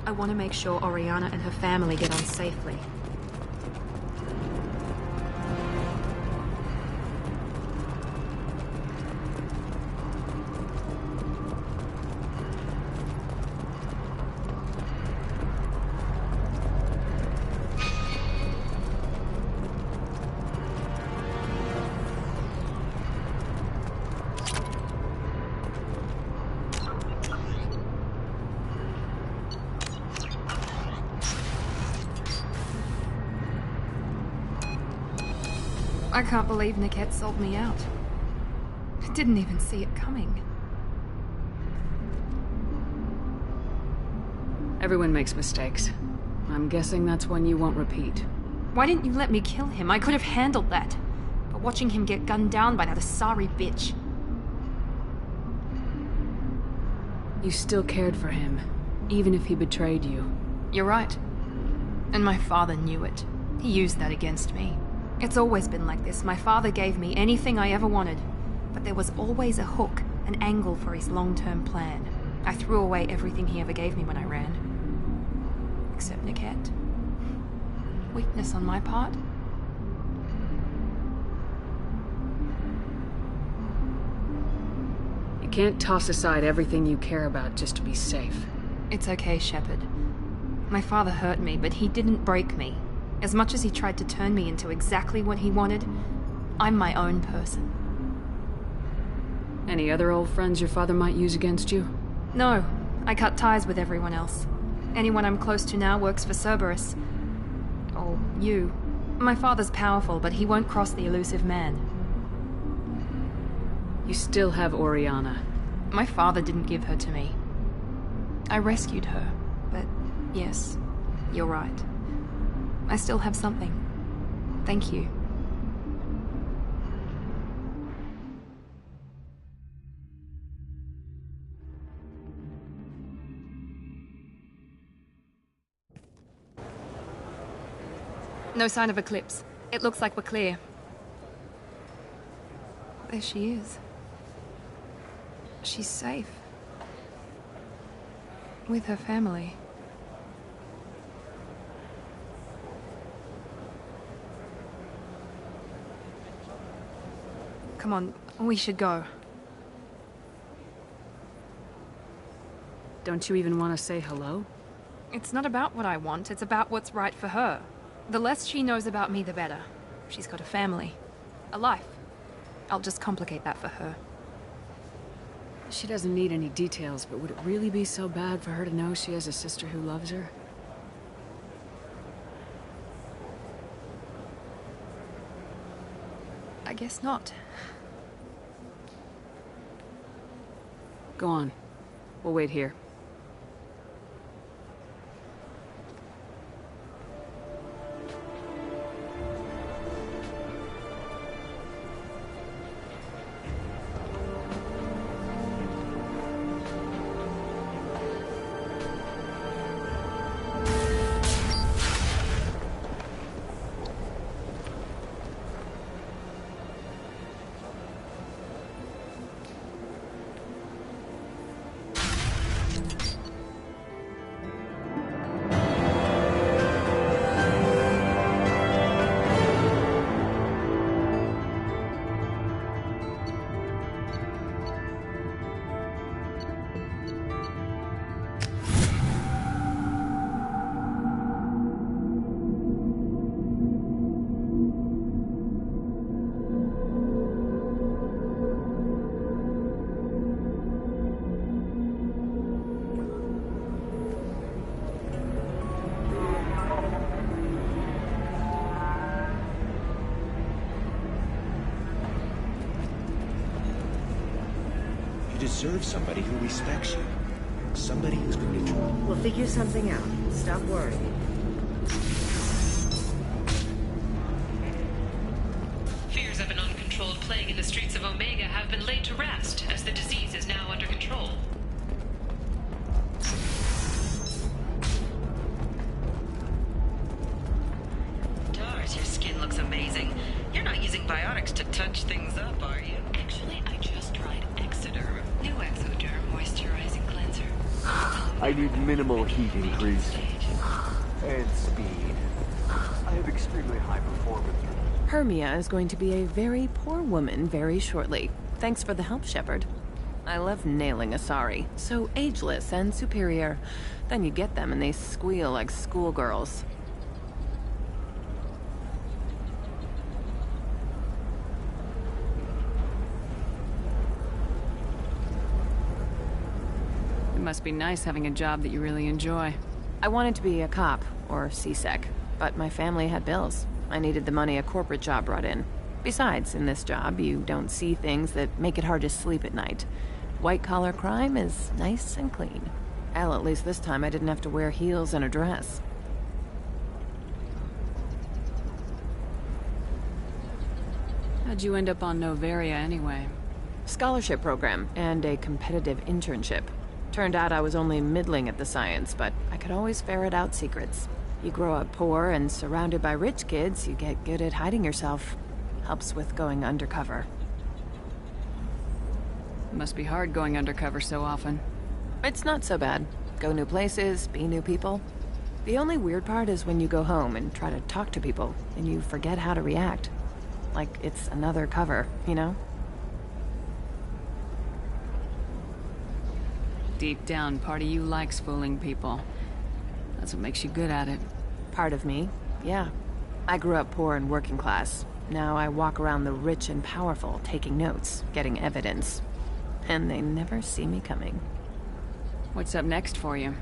I want to make sure Oriana and her family get on safely. I can't believe Niket sold me out. I didn't even see it coming. Everyone makes mistakes. I'm guessing that's one you won't repeat. Why didn't you let me kill him? I could have handled that. But watching him get gunned down by that Asari bitch. You still cared for him, even if he betrayed you. You're right. And my father knew it. He used that against me. It's always been like this. My father gave me anything I ever wanted, but there was always a hook, an angle for his long-term plan. I threw away everything he ever gave me when I ran. Except Niket. Weakness on my part. You can't toss aside everything you care about just to be safe. It's okay, Shepard. My father hurt me, but he didn't break me. As much as he tried to turn me into exactly what he wanted, I'm my own person. Any other old friends your father might use against you? No, I cut ties with everyone else. Anyone I'm close to now works for Cerberus. Or you. My father's powerful, but he won't cross the elusive man. You still have Oriana. My father didn't give her to me. I rescued her, but yes, you're right. I still have something. Thank you. No sign of Eclipse. It looks like we're clear. There she is. She's safe. With her family. Come on, we should go. Don't you even want to say hello? It's not about what I want, it's about what's right for her. The less she knows about me, the better. She's got a family. A life. I'll just complicate that for her. She doesn't need any details, but would it really be so bad for her to know she has a sister who loves her? I guess not. Go on. We'll wait here. deserve somebody who respects you. Somebody who's going to... We'll figure something out. Stop worrying. Fears of an uncontrolled plague in the streets of Omega have been laid to rest, as the disease is now under control. Tars, your skin looks amazing. You're not using biotics to touch things up, are you? Actually, I just tried Exoderm. New Exoderm moisturizing cleanser. I need minimal heat increase. And speed. I have extremely high performance. Hermia is going to be a very poor woman very shortly. Thanks for the help, Shepard. I love nailing Asari. So ageless and superior. Then you get them and they squeal like schoolgirls. It must be nice having a job that you really enjoy. I wanted to be a cop, or CSEC, but my family had bills. I needed the money a corporate job brought in. Besides, in this job, you don't see things that make it hard to sleep at night. White-collar crime is nice and clean. Hell, at least this time I didn't have to wear heels and a dress. How'd you end up on Noveria anyway? Scholarship program, and a competitive internship. Turned out I was only middling at the science, but I could always ferret out secrets. You grow up poor and surrounded by rich kids, you get good at hiding yourself. Helps with going undercover. It must be hard going undercover so often. It's not so bad. Go new places, be new people. The only weird part is when you go home and try to talk to people, and you forget how to react. Like it's another cover, you know? Deep down, part of you likes fooling people. That's what makes you good at it. Part of me, yeah. I grew up poor and working class. Now I walk around the rich and powerful, taking notes, getting evidence. And they never see me coming. What's up next for you?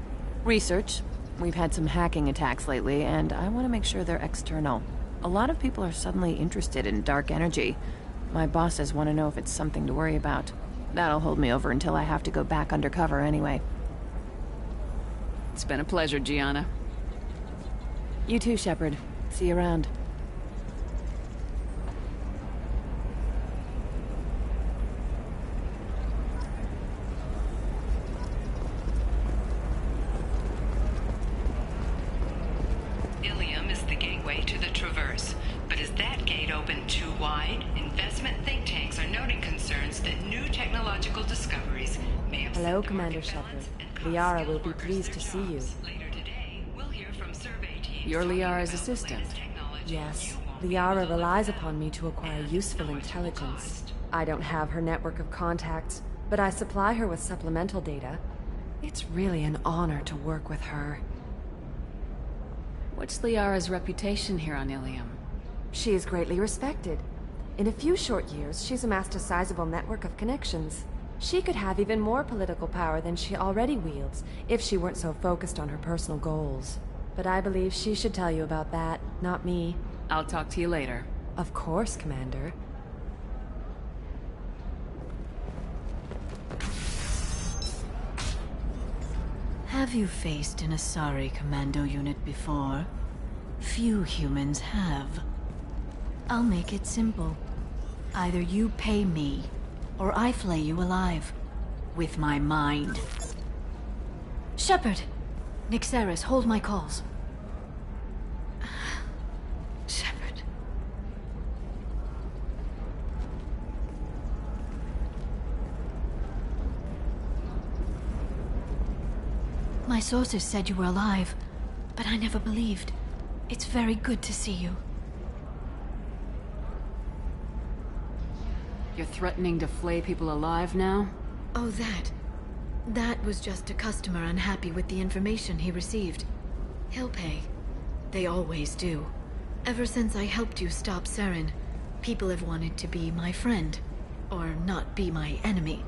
Research. We've had some hacking attacks lately, and I want to make sure they're external. A lot of people are suddenly interested in dark energy. My bosses want to know if it's something to worry about. That'll hold me over until I have to go back undercover anyway. It's been a pleasure, Gianna. You too, Shepard. See you around. Ilium is the gateway to the Traverse. But is that gate open too wide? Investment think tanks are noting concerns that new technological discoveries may upset Hello, Commander Shepard. Liara will be pleased to see you. Later today, we'll hear from survey teams. You're Liara's assistant. Yes. Liara relies upon me to acquire useful intelligence. I don't have her network of contacts, but I supply her with supplemental data. It's really an honor to work with her. What's Liara's reputation here on Ilium? She is greatly respected. In a few short years, she's amassed a sizable network of connections. She could have even more political power than she already wields, if she weren't so focused on her personal goals. But I believe she should tell you about that, not me. I'll talk to you later. Of course, Commander. Have you faced an Asari commando unit before? Few humans have. I'll make it simple. Either you pay me, or I flay you alive. With my mind. Shepard! Nixeris, hold my calls. Shepard. My sources said you were alive, but I never believed. It's very good to see you. You're threatening to flay people alive now? Oh, that. That was just a customer unhappy with the information he received. He'll pay. They always do. Ever since I helped you stop Saren, people have wanted to be my friend. Or not be my enemy.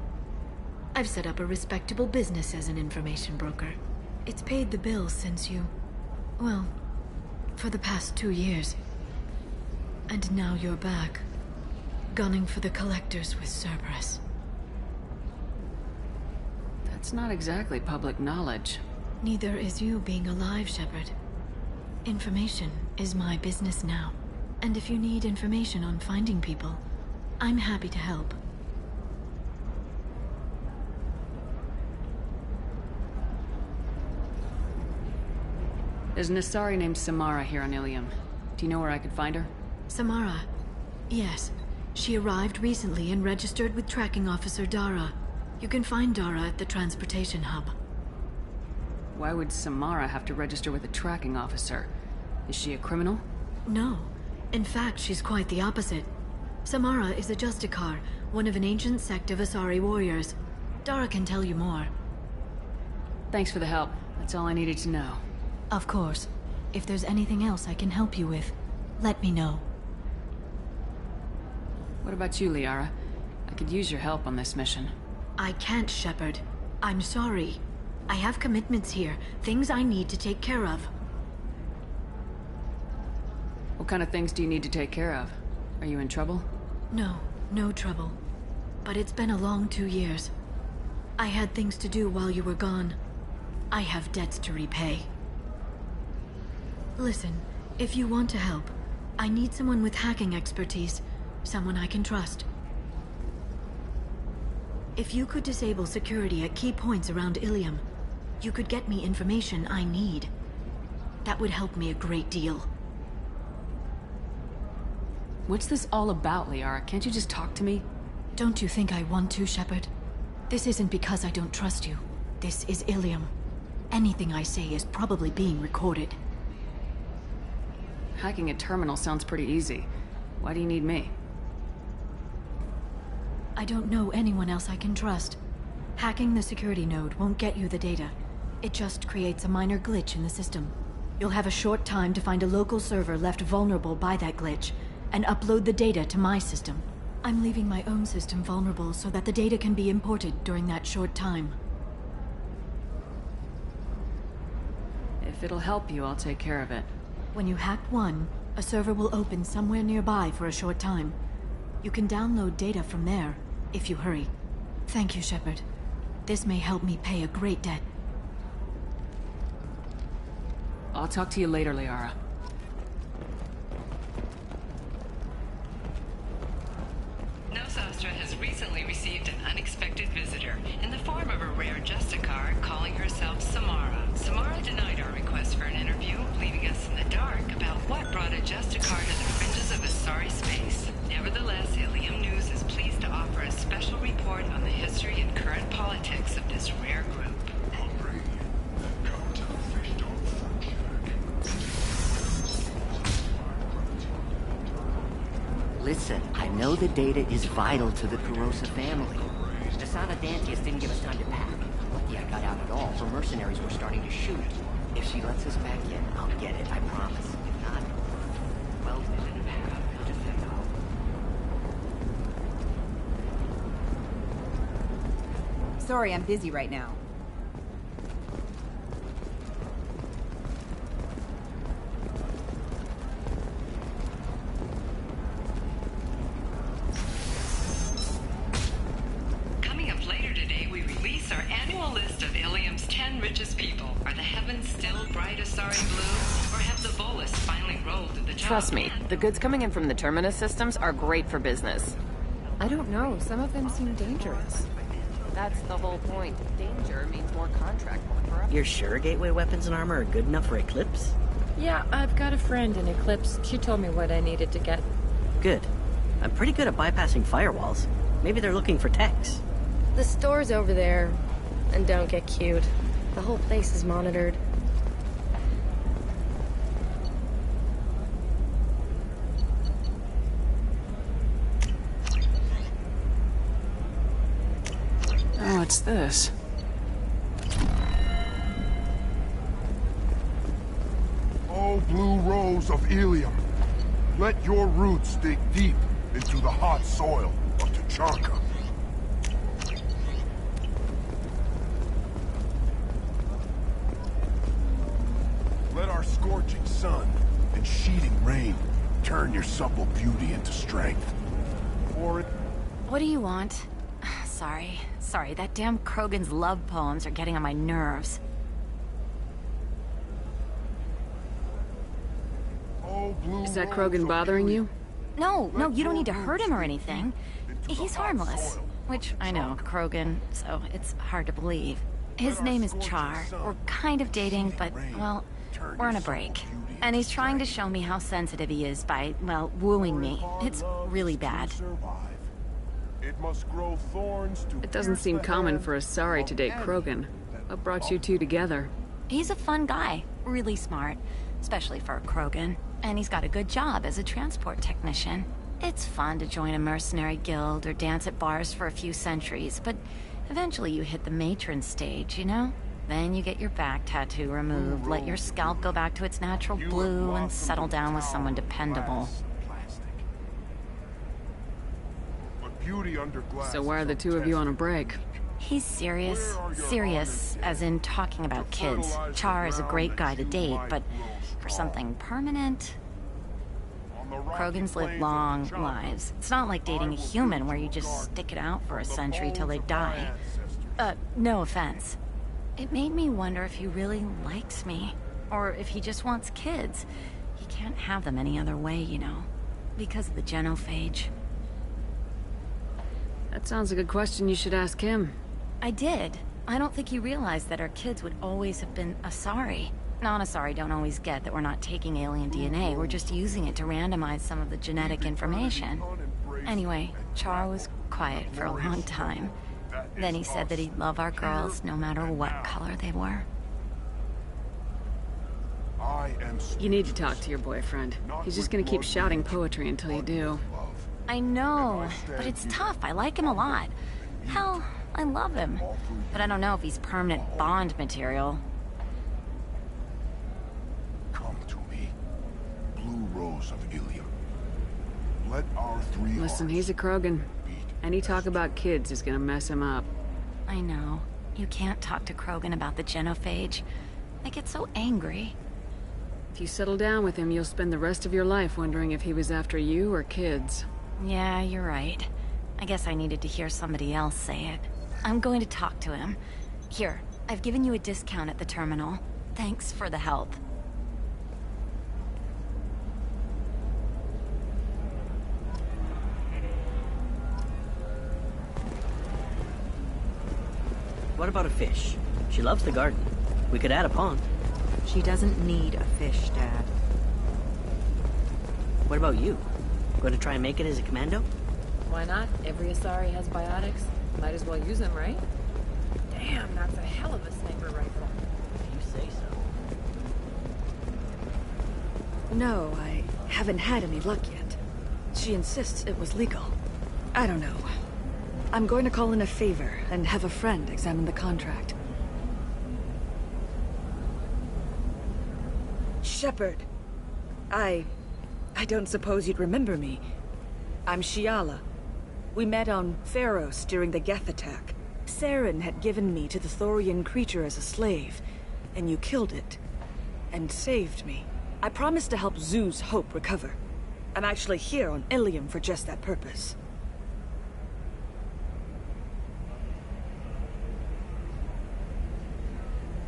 I've set up a respectable business as an information broker. It's paid the bills since you... well, for the past 2 years. And now you're back. Gunning for the Collectors with Cerberus. It's not exactly public knowledge. Neither is you being alive, Shepard. Information is my business now. And if you need information on finding people, I'm happy to help. There's an Asari named Samara here on Ilium. Do you know where I could find her? Samara. Yes. She arrived recently and registered with Tracking Officer Dara. You can find Dara at the transportation hub. Why would Samara have to register with a tracking officer? Is she a criminal? No. In fact, she's quite the opposite. Samara is a Justicar, one of an ancient sect of Asari warriors. Dara can tell you more. Thanks for the help. That's all I needed to know. Of course. If there's anything else I can help you with, let me know. What about you, Liara? I could use your help on this mission. I can't, Shepard. I'm sorry. I have commitments here, things I need to take care of. What kind of things do you need to take care of? Are you in trouble? No, no trouble. But it's been a long 2 years. I had things to do while you were gone. I have debts to repay. Listen, if you want to help, I need someone with hacking expertise. Someone I can trust. If you could disable security at key points around Ilium, you could get me information I need. That would help me a great deal. What's this all about, Liara? Can't you just talk to me? Don't you think I want to, Shepard? This isn't because I don't trust you. This is Ilium. Anything I say is probably being recorded. Hacking a terminal sounds pretty easy. Why do you need me? I don't know anyone else I can trust. Hacking the security node won't get you the data. It just creates a minor glitch in the system. You'll have a short time to find a local server left vulnerable by that glitch, and upload the data to my system. I'm leaving my own system vulnerable so that the data can be imported during that short time. If it'll help you, I'll take care of it. When you hack one, a server will open somewhere nearby for a short time. You can download data from there, if you hurry. Thank you, Shepard. This may help me pay a great debt. I'll talk to you later, Liara. Nosastra has recently received an unexpected visitor in the form of a rare Justicar calling herself Samara. Samara denied our request for an interview, leaving us in the dark about what brought a Justicar to the fringes of Asari space. Nevertheless, Ilium News is pleased to offer a special report on the history and current politics of this rare group. Listen, I know the data is vital to the Kurosa family. The Sana Dantius didn't give us time to pack. Lucky I got out at all, for mercenaries were starting to shoot. If she lets us back in, I'll get it, I promise. If not, well, just say no. Sorry, I'm busy right now. Coming up later today, we release our annual list of Ilium's 10 richest people. Are the heavens still bright Asari blue, or have the Volus finally rolled to the top? Trust me, the goods coming in from the Terminus systems are great for business. I don't know, some of them seem dangerous. That's the whole point. Danger means more contract work for us. You're sure gateway weapons and armor are good enough for Eclipse? Yeah, I've got a friend in Eclipse. She told me what I needed to get. Good. I'm pretty good at bypassing firewalls. Maybe they're looking for techs. The store's over there. And don't get cute. The whole place is monitored. Oh, what's this? Oh, blue rose of Ilium, let your roots dig deep into the hot soil of Tuchanka. Let our scorching sun and sheeting rain turn your supple beauty into strength. For it... What do you want? Sorry. Sorry, that damn Krogan's love poems are getting on my nerves. Is that Krogan bothering you? No, you don't need to hurt him or anything. He's harmless. Which, I know, Krogan, so it's hard to believe. His name is Char. We're kind of dating, but, well, we're on a break. And he's trying to show me how sensitive he is by, well, wooing me. It's really bad. It doesn't seem common for a Asari to date Krogan. What brought you two together? He's a fun guy. Really smart. Especially for a Krogan. And he's got a good job as a transport technician. It's fun to join a mercenary guild or dance at bars for a few centuries, but eventually you hit the matron stage, you know? Then you get your back tattoo removed, let your scalp go back to its natural blue, and settle down with someone dependable. So why are the two of you on a break? He's serious. Serious, as in talking about kids. Char is a great guy to date, but for something permanent... Krogans live long lives. It's not like dating a human where you just stick it out for a century till they die. No offense. It made me wonder if he really likes me. Or if he just wants kids. He can't have them any other way, you know. Because of the genophage. That sounds like a question you should ask him. I did. I don't think he realized that our kids would always have been Asari. Non-Asari don't always get that we're not taking alien DNA, we're just using it to randomize some of the genetic information. Anyway, Char was quiet for a long time. Then he said that he'd love our girls no matter what color they were. You need to talk to your boyfriend. He's just gonna keep shouting poetry until you do. I know, but it's tough. I like him a lot. Hell, I love him. But I don't know if he's permanent Bond material. Blue Rose of Ilium. Let our three Listen, he's a Krogan. Any talk about kids is gonna mess him up. I know. You can't talk to Krogan about the genophage. I get so angry. If you settle down with him, you'll spend the rest of your life wondering if he was after you or kids. Yeah, you're right. I guess I needed to hear somebody else say it. I'm going to talk to him. Here, I've given you a discount at the terminal. Thanks for the help. What about a fish? She loves the garden. We could add a pond. She doesn't need a fish, Dad. What about you? Going to try and make it as a commando? Why not? Every Asari has biotics. Might as well use them, right? Damn, that's a hell of a sniper rifle. You say so. No, I haven't had any luck yet. She insists it was legal. I don't know. I'm going to call in a favor and have a friend examine the contract. Shepard. I don't suppose you'd remember me. I'm Shiala. We met on Pharos during the Geth attack. Saren had given me to the Thorian creature as a slave, and you killed it. And saved me. I promised to help Zoo's Hope recover. I'm actually here on Ilium for just that purpose.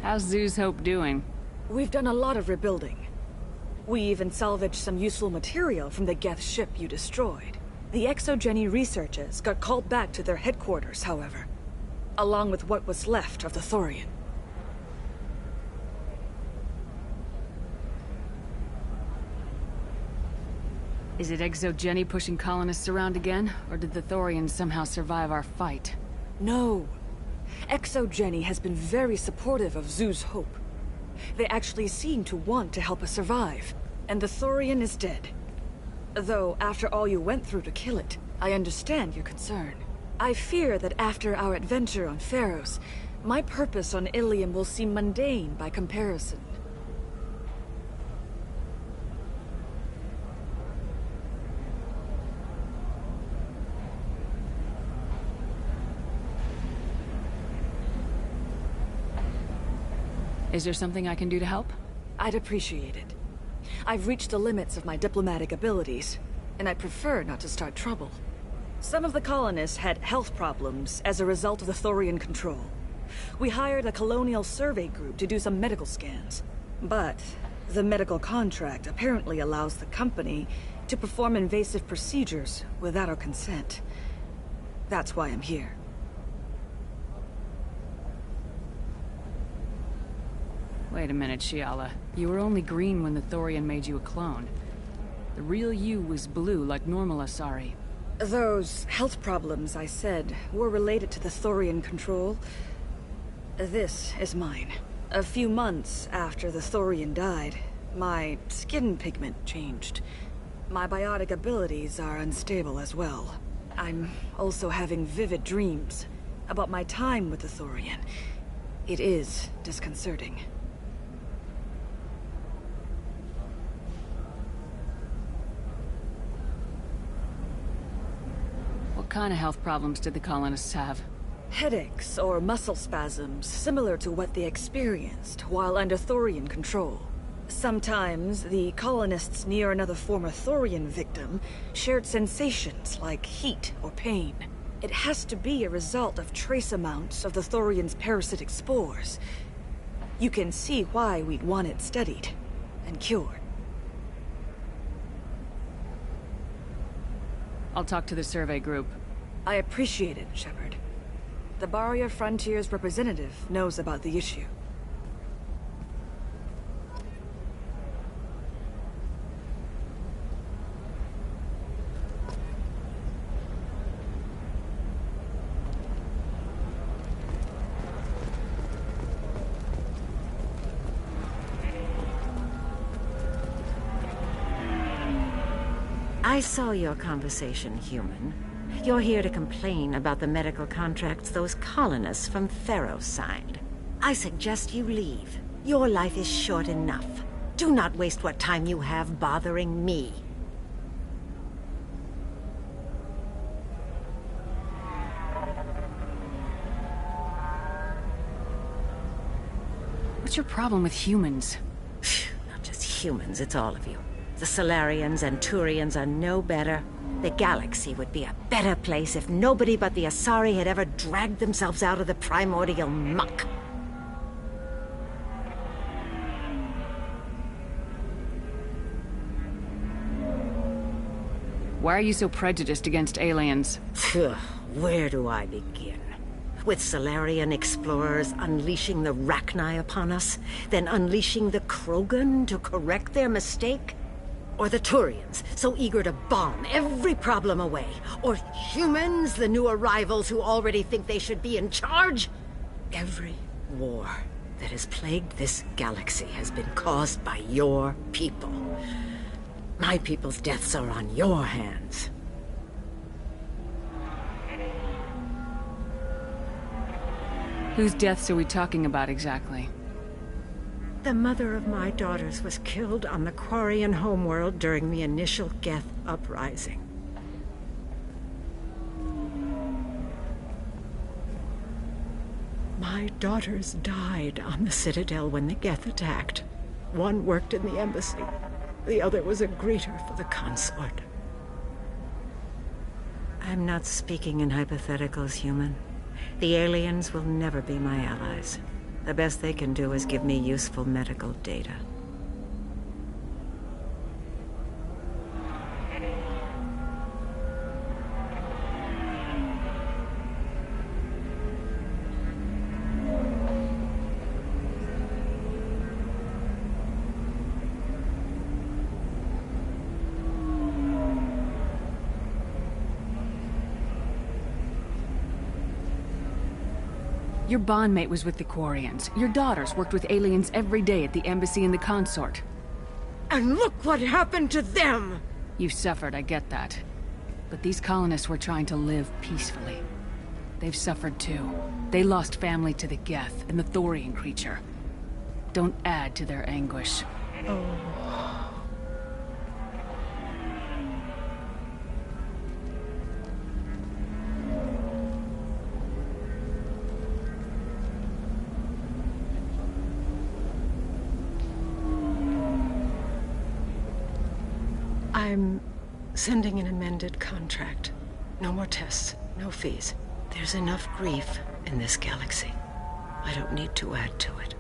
How's Zoo's Hope doing? We've done a lot of rebuilding. We even salvaged some useful material from the Geth ship you destroyed. The Exogeny researchers got called back to their headquarters, however, along with what was left of the Thorian. Is it Exogeny pushing colonists around again, or did the Thorians somehow survive our fight? No. Exogeny has been very supportive of Zoo's Hope. They actually seem to want to help us survive, and the Thorian is dead. Though, after all you went through to kill it, I understand your concern. I fear that after our adventure on Pharos, my purpose on Ilium will seem mundane by comparison. Is there something I can do to help? I'd appreciate it. I've reached the limits of my diplomatic abilities, and I'd prefer not to start trouble. Some of the colonists had health problems as a result of the Thorian control. We hired a colonial survey group to do some medical scans. But the medical contract apparently allows the company to perform invasive procedures without our consent. That's why I'm here. Wait a minute, Shiala. You were only green when the Thorian made you a clone. The real you was blue like normal Asari. Those health problems I said were related to the Thorian control. This is mine. A few months after the Thorian died, my skin pigment changed. My biotic abilities are unstable as well. I'm also having vivid dreams about my time with the Thorian. It is disconcerting. What kind of health problems did the colonists have? Headaches or muscle spasms, similar to what they experienced while under Thorian control. Sometimes, the colonists near another former Thorian victim shared sensations like heat or pain. It has to be a result of trace amounts of the Thorian's parasitic spores. You can see why we'd want it studied and cured. I'll talk to the survey group. I appreciate it, Shepard. The Barrier Frontiers representative knows about the issue. I saw your conversation, human. You're here to complain about the medical contracts those colonists from Pharaoh signed. I suggest you leave. Your life is short enough. Do not waste what time you have bothering me. What's your problem with humans? Not just humans, it's all of you. The Solarians and Turians are no better. The galaxy would be a better place if nobody but the Asari had ever dragged themselves out of the primordial muck. Why are you so prejudiced against aliens? Where do I begin? With Solarian explorers unleashing the Rachni upon us, then unleashing the Krogan to correct their mistake? Or the Turians, so eager to bomb every problem away? Or humans, the new arrivals who already think they should be in charge? Every war that has plagued this galaxy has been caused by your people. My people's deaths are on your hands. Whose deaths are we talking about exactly? The mother of my daughters was killed on the Quarian homeworld during the initial Geth uprising. My daughters died on the Citadel when the Geth attacked. One worked in the embassy. The other was a greeter for the consort. I'm not speaking in hypotheticals, human. The aliens will never be my allies. The best they can do is give me useful medical data. Your bondmate was with the Quarians. Your daughters worked with aliens every day at the embassy and the consort. And look what happened to them! You suffered, I get that. But these colonists were trying to live peacefully. They've suffered too. They lost family to the Geth and the Thorian creature. Don't add to their anguish. Oh. I'm sending an amended contract. No more tests, no fees. There's enough grief in this galaxy. I don't need to add to it.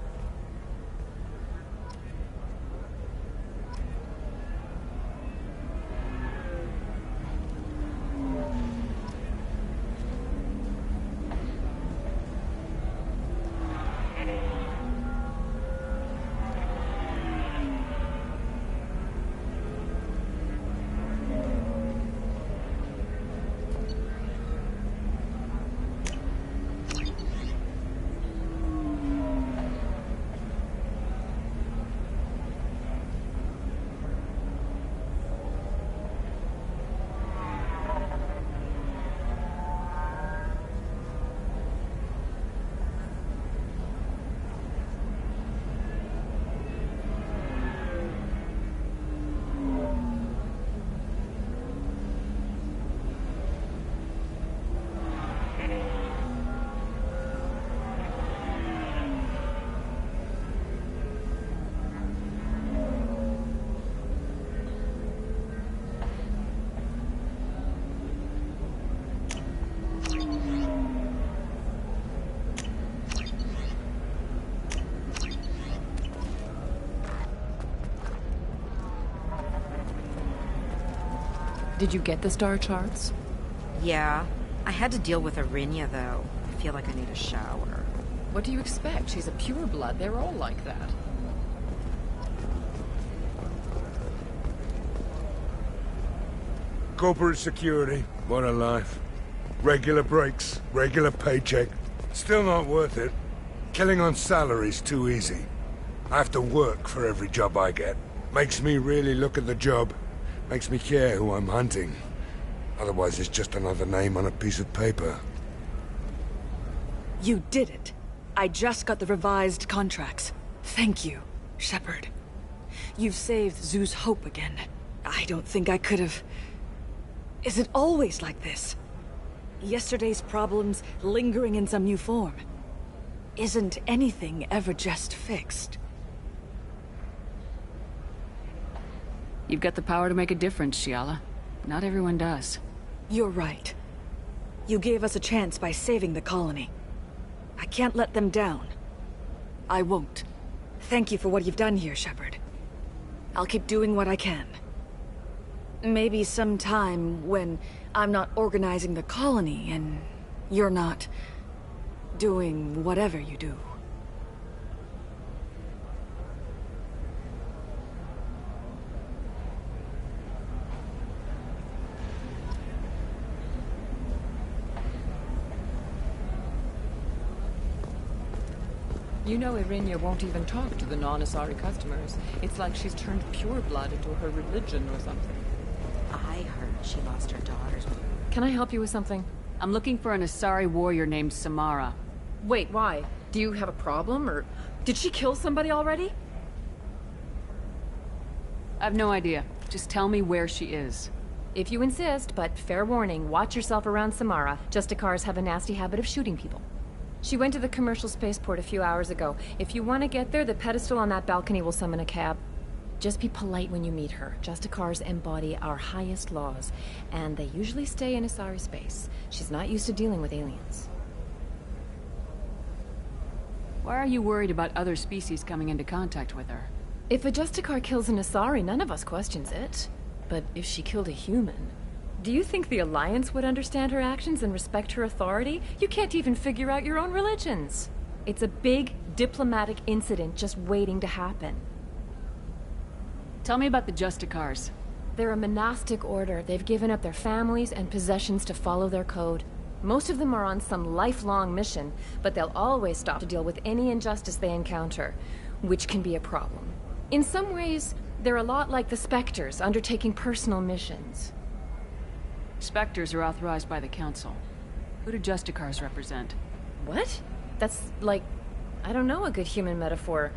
Did you get the star charts? Yeah. I had to deal with Arinya, though. I feel like I need a shower. What do you expect? She's a pureblood. They're all like that. Corporate security, what a life. Regular breaks, regular paycheck. Still not worth it. Killing on salary's too easy. I have to work for every job I get. Makes me really look at the job. Makes me care who I'm hunting. Otherwise, it's just another name on a piece of paper. You did it. I just got the revised contracts. Thank you, Shepard. You've saved Zoo's hope again. I don't think I could have... Is it always like this? Yesterday's problems lingering in some new form. Isn't anything ever just fixed? You've got the power to make a difference, Shiala. Not everyone does. You're right. You gave us a chance by saving the colony. I can't let them down. I won't. Thank you for what you've done here, Shepard. I'll keep doing what I can. Maybe sometime when I'm not organizing the colony and you're not doing whatever you do. You know Irinya won't even talk to the non-Asari customers. It's like she's turned pureblood into her religion or something. I heard she lost her daughters. Can I help you with something? I'm looking for an Asari warrior named Samara. Wait, why? Do you have a problem, or did she kill somebody already? I've no idea. Just tell me where she is. If you insist, but fair warning, watch yourself around Samara. Justicars have a nasty habit of shooting people. She went to the commercial spaceport a few hours ago. If you want to get there, the pedestal on that balcony will summon a cab. Just be polite when you meet her. Justicars embody our highest laws, and they usually stay in Asari space. She's not used to dealing with aliens. Why are you worried about other species coming into contact with her? If a Justicar kills an Asari, none of us questions it. But if she killed a human... Do you think the Alliance would understand her actions and respect her authority? You can't even figure out your own religions. It's a big diplomatic incident just waiting to happen. Tell me about the Justicars. They're a monastic order. They've given up their families and possessions to follow their code. Most of them are on some lifelong mission, but they'll always stop to deal with any injustice they encounter, which can be a problem. In some ways, they're a lot like the Spectres, undertaking personal missions. Spectres are authorized by the Council. Who do Justicars represent? What? That's like, I don't know, a good human metaphor.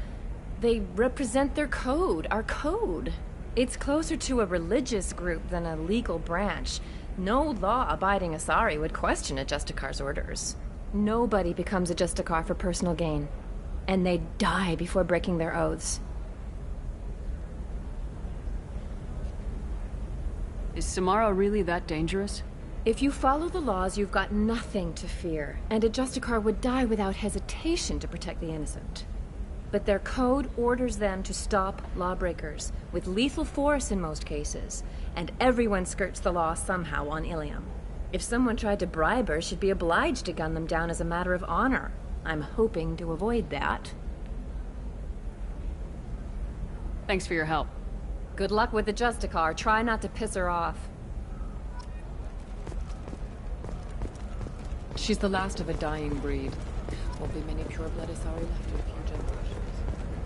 They represent their code, our code. It's closer to a religious group than a legal branch. No law-abiding Asari would question a Justicar's orders. Nobody becomes a Justicar for personal gain. And they die before breaking their oaths. Is Samara really that dangerous? If you follow the laws, you've got nothing to fear, and a Justicar would die without hesitation to protect the innocent. But their code orders them to stop lawbreakers, with lethal force in most cases, and everyone skirts the law somehow on Ilium. If someone tried to bribe her, she'd be obliged to gun them down as a matter of honor. I'm hoping to avoid that. Thanks for your help. Good luck with the Justicar. Try not to piss her off. She's the last of a dying breed. Won't be many pure-blood Asari left in a few generations.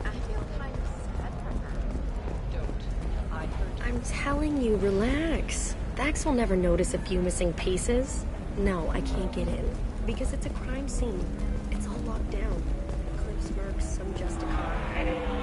I feel kind of sad for her. Don't. I'm telling you, relax. Dax will never notice a few missing pieces. No, I can't get in. Because it's a crime scene. It's all locked down. Cliff smirks, some Justicar.